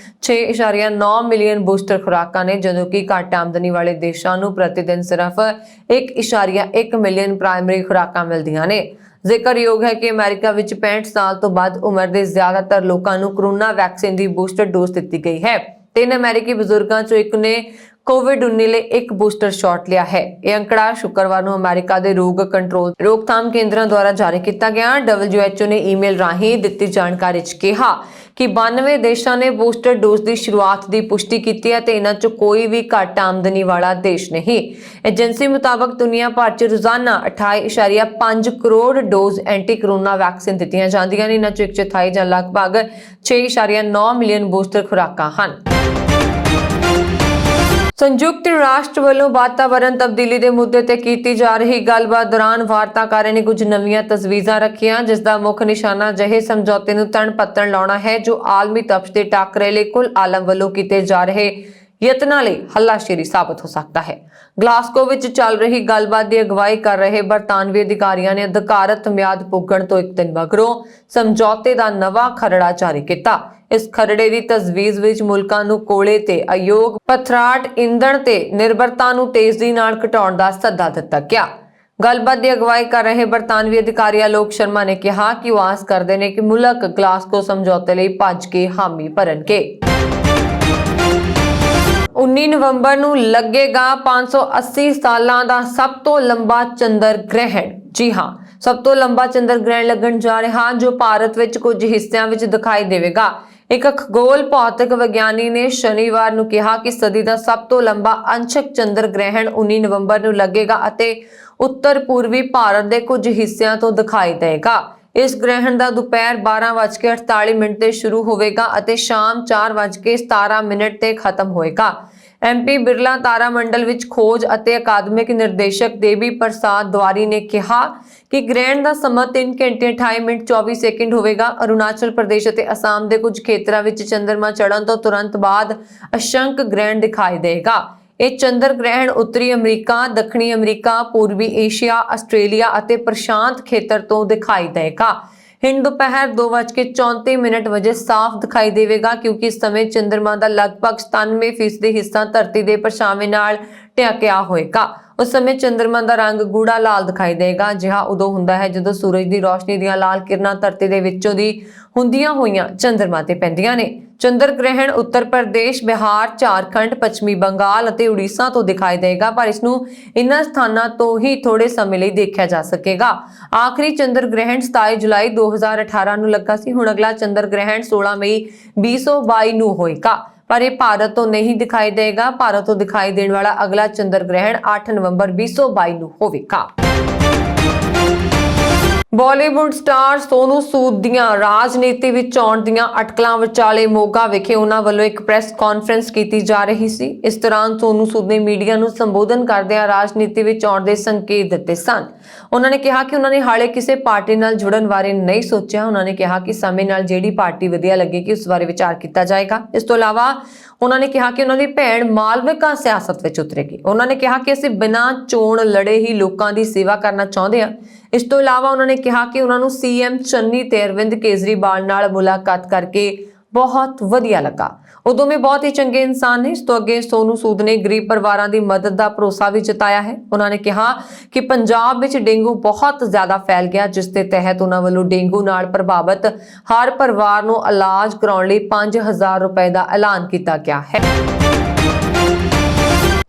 6.9 ਮਿਲੀਅਨ ਬੂਸਟਰ ਖੁਰਾਕਾਂ ਨੇ ਜਦੋਂ ਕਿ ਘੱਟ ਆਮਦਨੀ ਵਾਲੇ ਦੇਸ਼ਾਂ ਨੂੰ ਪ੍ਰਤੀ ਦਿਨ ਸਿਰਫ 1.1 ਮਿਲੀਅਨ ਪ੍ਰਾਇਮਰੀ ਖੁਰਾਕਾਂ ਮਿਲਦੀਆਂ ਨੇ। ਜ਼ਿਕਰਯੋਗ ਹੈ ਕਿ ਅਮਰੀਕਾ ਵਿੱਚ 65 ਸਾਲ ਤੋਂ ਵੱਧ ਉਮਰ ਦੇ ਜ਼ਿਆਦਾਤਰ ਲੋਕਾਂ ਨੂੰ ਕੋਰੋਨਾ ਵੈਕਸੀਨ ਦੀ ਬੂਸਟਰ ਡੋਜ਼ ਦਿੱਤੀ ਗਈ ਹੈ। 3 ਅਮਰੀਕੀ ਬਜ਼ੁਰਗਾਂ 'ਚੋਂ ਇੱਕ ਨੇ ਕੋਵਿਡ-19 ਲਈ 1 ਬੂਸਟਰ ਸ਼ਾਟ ਲਿਆ ਹੈ। ਇਹ ਅੰਕੜਾ ਸ਼ੁੱਕਰਵਾਰ ਨੂੰ ਅਮਰੀਕਾ ਦੇ ਰੋਗ ਕੰਟਰੋਲ ਰੋਕਥਾਮ ਕੇਂਦਰਾਂ ਦੁਆਰਾ ਜਾਰੀ ਕੀਤਾ ਗਿਆ। WHO ਨੇ ਈਮੇਲ ਰਾਹੀਂ ਦਿੱਤੀ ਜਾਣਕਾਰੀ 'ਚ ਕਿਹਾ ਕਿ 92 ਦੇਸ਼ਾਂ ਨੇ ਬੂਸਟਰ ਡੋਜ਼ ਦੀ ਸ਼ੁਰੂਆਤ ਦੀ ਪੁਸ਼ਟੀ ਕੀਤੀ ਹੈ ਤੇ ਇਹਨਾਂ 'ਚ ਕੋਈ ਵੀ ਘੱਟ ਆਮਦਨੀ ਵਾਲਾ ਦੇਸ਼ ਨਹੀਂ। ਏਜੰਸੀ ਮੁਤਾਬਕ ਦੁਨੀਆ ਭਰ 'ਚ ਰੋਜ਼ਾਨਾ 28.5 crore dose anti corona vaccine ਦਿੱਤੀਆਂ ਜਾਂਦੀਆਂ ਨੇ। ਇਹਨਾਂ 'ਚ 1/4 ਜਾਂ ਲਗਭਗ 6.9 ਮਿਲੀਅਨ ਬੂਸਟਰ ਖੁਰਾਕਾਂ ਹਨ। ਸੰਯੁਕਤ ਰਾਸ਼ਟਰ ਵੱਲੋਂ ਵਾਤਾਵਰਣ ਤਬਦੀਲੀ ਦੇ ਮੁੱਦੇ ਤੇ ਕੀਤੀ ਜਾ ਰਹੀ ਗੱਲਬਾਤ ਦੌਰਾਨ ਵਾਰਤਾਕਾਰਾਂ ਨੇ ਕੁਝ ਨਵੀਆਂ ਤਜਵੀਜ਼ਾਂ ਰੱਖੀਆਂ ਜਿਸ ਦਾ ਮੁੱਖ ਨਿਸ਼ਾਨਾ ਅਜਿਹੇ ਸਮਝੌਤੇ ਨੂੰ ਤਣ ਪੱਤਣ ਲਾਉਣਾ ਹੈ ਜੋ ਆਲਮੀ ਤਪਸ਼ ਦੇ ਟਾਕਰੇ ਲਈ ਕੁੱਲ ਆਲਮ ਵੱਲੋਂ ਕੀਤੇ ਜਾ ਰਹੇ ਯਤਨਾਂ ਲਈ ਹੱਲਾਸ਼ੇਰੀ ਸਾਬਤ ਹੋ ਸਕਦਾ ਹੈ। ਗਲਾਸਗੋ ਵਿੱਚ ਚੱਲ ਰਹੀ ਗੱਲਬਾਤ ਦੀ ਅਗਵਾਈ ਕਰ ਰਹੇ ਬਰਤਾਨਵੀ ਅਧਿਕਾਰੀਆਂ ਨੇ ਅਧਿਕਾਰਤ ਮਿਆਦ ਪੁੱਗਣ ਤੋਂ ਇੱਕ ਦਿਨ ਮਗਰੋਂ ਸਮਝੌਤੇ ਦਾ ਨਵਾਂ ਖਰੜਾ ਜਾਰੀ ਕੀਤਾ। ਇਸ ਖਰੜੇ ਦੀ ਤਜਵੀਜ਼ ਵਿੱਚ ਮੁਲਕਾਂ ਨੂੰ ਕੋਲੇ ਤੇ ਅਯੋਗ ਪਥਰਾਟ ਇੰਧਣ ਤੇ ਨਿਰਭਰਤਾ ਨੂੰ ਤੇਜ਼ੀ ਨਾਲ ਘਟਾਉਣ ਦਾ ਸੱਦਾ ਦਿੱਤਾ ਗਿਆ। ਗੱਲਬਾਤ ਦੀ ਅਗਵਾਈ ਕਰ ਰਹੇ ਬਰਤਾਨਵੀ ਅਧਿਕਾਰੀ ਆਲੋਕ ਸ਼ਰਮਾ ਨੇ ਕਿਹਾ ਕਿ ਉਹ ਆਸ ਕਰਦੇ ਨੇ ਕਿ ਮੁਲਕ ਗਲਾਸਗੋ ਸਮਝੌਤੇ ਲਈ ਭੱਜ ਕੇ ਹਾਮੀ ਭਰਨਗੇ। 19 ਨਵੰਬਰ ਨੂੰ ਲੱਗੇਗਾ 580 ਸਾਲਾਂ ਦਾ ਸਭ ਤੋਂ ਲੰਬਾ ਚੰਦਰ ਗ੍ਰਹਿਣ। ਜੀ ਹਾਂ, ਸਭ ਤੋਂ ਲੰਬਾ ਚੰਦਰ ਗ੍ਰਹਿਣ ਲੱਗਣ ਜਾ ਰਿਹਾ ਜੋ ਭਾਰਤ ਵਿੱਚ ਕੁਝ ਹਿੱਸਿਆਂ ਵਿੱਚ ਦਿਖਾਈ ਦੇਵੇਗਾ। ਇੱਕ ਖਗੋਲ ਭੌਤਿਕ ਵਿਗਿਆਨੀ ਨੇ ਸ਼ਨੀਵਾਰ ਨੂੰ ਕਿਹਾ ਕਿ ਸਦੀ ਦਾ ਸਭ ਤੋਂ ਲੰਬਾ ਅੰਸ਼ਕ ਚੰਦਰ ਗ੍ਰਹਿਣ 19 ਨਵੰਬਰ ਨੂੰ ਲੱਗੇਗਾ ਅਤੇ ਉੱਤਰ ਪੂਰਬੀ ਭਾਰਤ ਦੇ ਕੁਝ ਹਿੱਸਿਆਂ ਤੋਂ ਦਿਖਾਈ ਦੇਵੇਗਾ। ਇਸ ਗ੍ਰਹਿਣ ਦਾ ਦੁਪਹਿਰ 12:48 ਤੇ ਸ਼ੁਰੂ ਹੋਵੇਗਾ ਅਤੇ ਸ਼ਾਮ 4:17 ਤੇ ਖਤਮ ਹੋਏਗਾ। MP ਬਿਰਲਾ ਤਾਰਾ ਮੰਡਲ ਵਿੱਚ ਖੋਜ ਅਤੇ ਅਕਾਦਮਿਕ ਨਿਰਦੇਸ਼ਕ ਦੇਵੀ ਪ੍ਰਸਾਦ ਦੁਆਰੀ ਨੇ ਕਿਹਾ ਕਿ ਗ੍ਰਹਿਣ ਦਾ ਸਮਾਂ 3 ਘੰਟੇ 28 ਮਿੰਟ 24 ਸੈਕਿੰਡ ਹੋਵੇਗਾ। ਅਰੁਣਾਚਲ ਪ੍ਰਦੇਸ਼ ਅਤੇ ਅਸਾਮ ਦੇ ਕੁਝ ਖੇਤਰਾਂ ਵਿੱਚ ਚੰਦਰਮਾ ਚੜ੍ਹਨ ਤੋਂ ਤੁਰੰਤ ਬਾਅਦ ਅਸ਼ੰਕ ਗ੍ਰਹਿਣ ਦਿਖਾਈ ਦੇਗਾ। ਇਹ ਚੰਦਰ ਗ੍ਰਹਿਣ ਉੱਤਰੀ ਅਮਰੀਕਾ, ਦੱਖਣੀ ਅਮਰੀਕਾ, ਪੂਰਬੀ ਏਸ਼ੀਆ, ਆਸਟ੍ਰੇਲੀਆ ਅਤੇ ਪ੍ਰਸ਼ਾਂਤ ਖੇਤਰ ਤੋਂ ਦਿਖਾਈ ਦੇਗਾ। ਹਿੰਦ ਦੁਪਹਿਰ 2:34 ਵਜੇ ਸਾਫ਼ ਦਿਖਾਈ ਦੇਵੇਗਾ ਕਿਉਂਕਿ ਇਸ ਸਮੇਂ ਚੰਦਰਮਾ ਦਾ ਲਗਭਗ 97% ਹਿੱਸਾ ਧਰਤੀ ਦੇ ਪਰਛਾਵੇਂ ਨਾਲ ਢਕਿਆ ਹੋਏਗਾ। ਉਸ ਸਮੇਂ ਚੰਦਰਮਾ ਦਾ ਰੰਗ ਗੂੜਾ ਲਾਲ ਦਿਖਾਈ ਦੇਗਾ। ਅਜਿਹਾ ਉਦੋਂ ਹੁੰਦਾ ਹੈ ਜਦੋਂ ਸੂਰਜ ਦੀ ਰੋਸ਼ਨੀ ਦੀਆਂ ਲਾਲ ਕਿਰਨਾਂ ਧਰਤੀ ਦੇ ਵਿੱਚੋਂ ਦੀ ਹੁੰਦੀਆਂ ਹੋਈਆਂ ਚੰਦਰਮਾ ਤੇ ਪੈਂਦੀਆਂ ਨੇ। ਚੰਦਰ ਗ੍ਰਹਿਣ ਉੱਤਰ ਪ੍ਰਦੇਸ਼, ਬਿਹਾਰ, ਝਾਰਖੰਡ, ਪੱਛਮੀ ਬੰਗਾਲ ਅਤੇ ਉੜੀਸਾ ਤੋਂ ਦਿਖਾਈ ਦੇਗਾ, ਪਰ ਇਸ ਨੂੰ ਇਨ੍ਹਾਂ ਸਥਾਨਾਂ ਤੋਂ ਹੀ ਥੋੜੇ ਸਮੇਂ ਲਈ ਦੇਖਿਆ ਜਾ ਸਕੇਗਾ। ਆਖਰੀ ਚੰਦਰ ਗ੍ਰਹਿਣ 27 ਜੁਲਾਈ 2018 ਨੂੰ ਲੱਗਾ ਸੀ। ਹੁਣ ਅਗਲਾ ਚੰਦਰ ਗ੍ਰਹਿਣ 16 ਮਈ 2022 ਨੂੰ ਹੋਏਗਾ, ਪਰ ਇਹ ਭਾਰਤ ਤੋਂ ਨਹੀਂ ਦਿਖਾਈ ਦੇਗਾ। ਭਾਰਤ ਤੋਂ ਦਿਖਾਈ ਦੇਣ ਵਾਲਾ ਅਗਲਾ ਚੰਦਰ ਗ੍ਰਹਿਣ 8 ਨਵੰਬਰ 2022 ਨੂੰ ਹੋਵੇਗਾ। ਬਾਲੀਵੁੱਡ ਸਟਾਰ ਸੋਨੂ ਸੂਦ ਦੀਆਂ ਰਾਜਨੀਤੀ ਵਿੱਚ ਆਉਣ ਦੀਆਂ ਅਟਕਲਾਂ ਵਿਚਾਲੇ ਮੋਗਾ ਵਿਖੇ ਉਹਨਾਂ ਵੱਲੋਂ ਇੱਕ ਪ੍ਰੈਸ ਕਾਨਫਰੰਸ ਕੀਤੀ ਜਾ ਰਹੀ ਸੀ। ਇਸ ਦੌਰਾਨ ਸੋਨੂ ਸੂਦ ਨੇ ਮੀਡੀਆ ਨੂੰ ਸੰਬੋਧਨ ਕਰਦਿਆਂ ਰਾਜਨੀਤੀ ਵਿੱਚ ਆਉਣ ਦੇ ਸੰਕੇਤ ਦਿੱਤੇ ਸਨ। ਉਹਨਾਂ ਨੇ ਕਿਹਾ ਕਿ ਉਹਨਾਂ ਨੇ ਹਾਲੇ ਕਿਸੇ ਪਾਰਟੀ ਨਾਲ ਜੁੜਨ ਬਾਰੇ ਨਹੀਂ ਸੋਚਿਆ। ਉਹਨਾਂ ਨੇ ਕਿਹਾ ਕਿ ਸਮੇਂ ਨਾਲ ਜਿਹੜੀ ਪਾਰਟੀ ਵਧੀਆ ਲੱਗੇਗੀ ਉਸ ਬਾਰੇ ਵਿਚਾਰ ਕੀਤਾ ਜਾਏਗਾ। ਇਸ ਤੋਂ ਇਲਾਵਾ ਉਹਨਾਂ ਨੇ ਕਿਹਾ ਕਿ ਉਹਨਾਂ ਦੀ ਭੈਣ ਮਾਲਵਿਕਾ ਸਿਆਸਤ ਵਿੱਚ ਉਤਰੇਗੀ। ਉਹਨਾਂ ਨੇ ਕਿਹਾ ਕਿ ਅਸੀਂ ਬਿਨਾਂ ਚੋਣ ਲੜੇ ਹੀ ਲੋਕਾਂ ਦੀ ਸੇਵਾ ਕਰਨਾ ਚਾਹੁੰਦੇ ਹਾਂ। ਇਸ ਤੋਂ ਇਲਾਵਾ ਉਹਨਾਂ ਨੇ ਕਿਹਾ ਕਿ ਉਹਨਾਂ ਨੂੰ CM ਚੰਨੀ ਤੇ ਅਰਵਿੰਦ ਕੇਜਰੀਵਾਲ ਨਾਲ ਮੁਲਾਕਾਤ ਕਰਕੇ ਬਹੁਤ ਵਧੀਆ ਲੱਗਾ। ਉਹ ਦੋਵੇਂ ਬਹੁਤ ਹੀ ਚੰਗੇ ਇਨਸਾਨ ਨੇ। ਇਸ ਤੋਂ ਅੱਗੇ ਸੋਨੂ ਸੂਦ ਨੇ ਗਰੀਬ ਪਰਿਵਾਰਾਂ ਦੀ ਮਦਦ ਦਾ ਭਰੋਸਾ ਵੀ ਜਤਾਇਆ ਹੈ। ਉਹਨਾਂ ਨੇ ਕਿਹਾ ਕਿ ਪੰਜਾਬ ਵਿੱਚ ਡੇਂਗੂ ਬਹੁਤ ਜ਼ਿਆਦਾ ਫੈਲ ਗਿਆ, ਜਿਸ ਦੇ ਤਹਿਤ ਉਹਨਾਂ ਵੱਲੋਂ ਡੇਂਗੂ ਨਾਲ ਪ੍ਰਭਾਵਿਤ ਹਰ ਪਰਿਵਾਰ ਨੂੰ ਇਲਾਜ ਕਰਾਉਣ ਲਈ 5000 ਰੁਪਏ ਦਾ ਐਲਾਨ ਕੀਤਾ ਗਿਆ ਹੈ।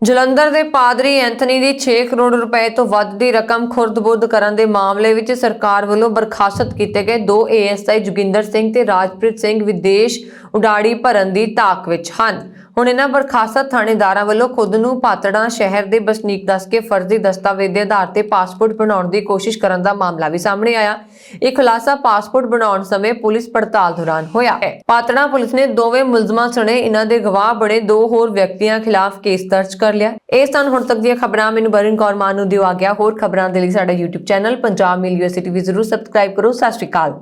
ਜਲੰਧਰ ਦੇ ਪਾਦਰੀ ਐਂਥਨੀ ਦੀ 6 ਕਰੋੜ ਰੁਪਏ ਤੋਂ ਵੱਧ ਦੀ ਰਕਮ ਖੁਰਦ-ਬੁਰਦ ਕਰਨ ਦੇ ਮਾਮਲੇ ਵਿੱਚ ਸਰਕਾਰ ਵੱਲੋਂ ਬਰਖਾਸਤ ਕੀਤੇ ਗਏ 2 ASI ਜੋਗਿੰਦਰ ਸਿੰਘ ਤੇ ਰਾਜਪ੍ਰੀਤ ਸਿੰਘ ਵਿਦੇਸ਼ ਉਡਾਰੀ ਭਰਨ ਦੀ ਤਾਕ ਵਿੱਚ ਹਨ। ਹੁਣ ਇਹਨਾਂ ਬਰਖਾਸਤ ਥਾਣੇਦਾਰਾਂ ਵੱਲੋਂ ਖੁਦ ਨੂੰ ਪਾਤੜਾਂ ਸ਼ਹਿਰ ਦੇ ਵਸਨੀਕ ਦੱਸ ਕੇ ਫਰਜ਼ੀ ਦਸਤਾਵੇਜ਼ ਦੇ ਆਧਾਰ ਤੇ ਪਾਸਪੋਰਟ ਬਣਾਉਣ ਦੀ ਕੋਸ਼ਿਸ਼ ਕਰਨ ਦਾ ਮਾਮਲਾ ਵੀ ਸਾਹਮਣੇ ਆਇਆ। ਇਹ ਖੁਲਾਸਾ ਪਾਸਪੋਰਟ ਬਣਾਉਣ ਸਮੇਂ ਪੁਲਿਸ ਪੜਤਾਲ ਦੌਰਾਨ ਹੋਇਆ ਹੈ। ਪਾਤੜਾਂ ਪੁਲਿਸ ਨੇ ਦੋਵੇਂ ਮੁਲਜ਼ਮਾਂ ਸਣੇ ਇਹਨਾਂ ਦੇ ਗਵਾਹ ਬਣੇ 2 ਹੋਰ ਵਿਅਕਤੀਆਂ ਖਿਲਾਫ ਕੇਸ ਦਰਜ ਕਰ ਲਿਆ। ਇਹ ਸਨ ਹੁਣ ਤੱਕ ਦੀਆਂ ਖਬਰਾਂ। ਮੈਨੂੰ ਬਰਨ ਕੌਰ ਮਾਨ ਨੂੰ ਦਿਓ ਆ ਗਿਆ। ਹੋਰ ਖਬਰਾਂ ਦੇ ਲਈ ਸਾਡਾ YouTube ਚੈਨਲ ਪੰਜਾਬ ਮੇਲ USA TV ਜ਼ਰੂਰ ਸਬਸਕ੍ਰਾਈਬ ਕਰੋ। ਸਤਿ ਸ਼੍ਰੀ ਅਕਾਲ।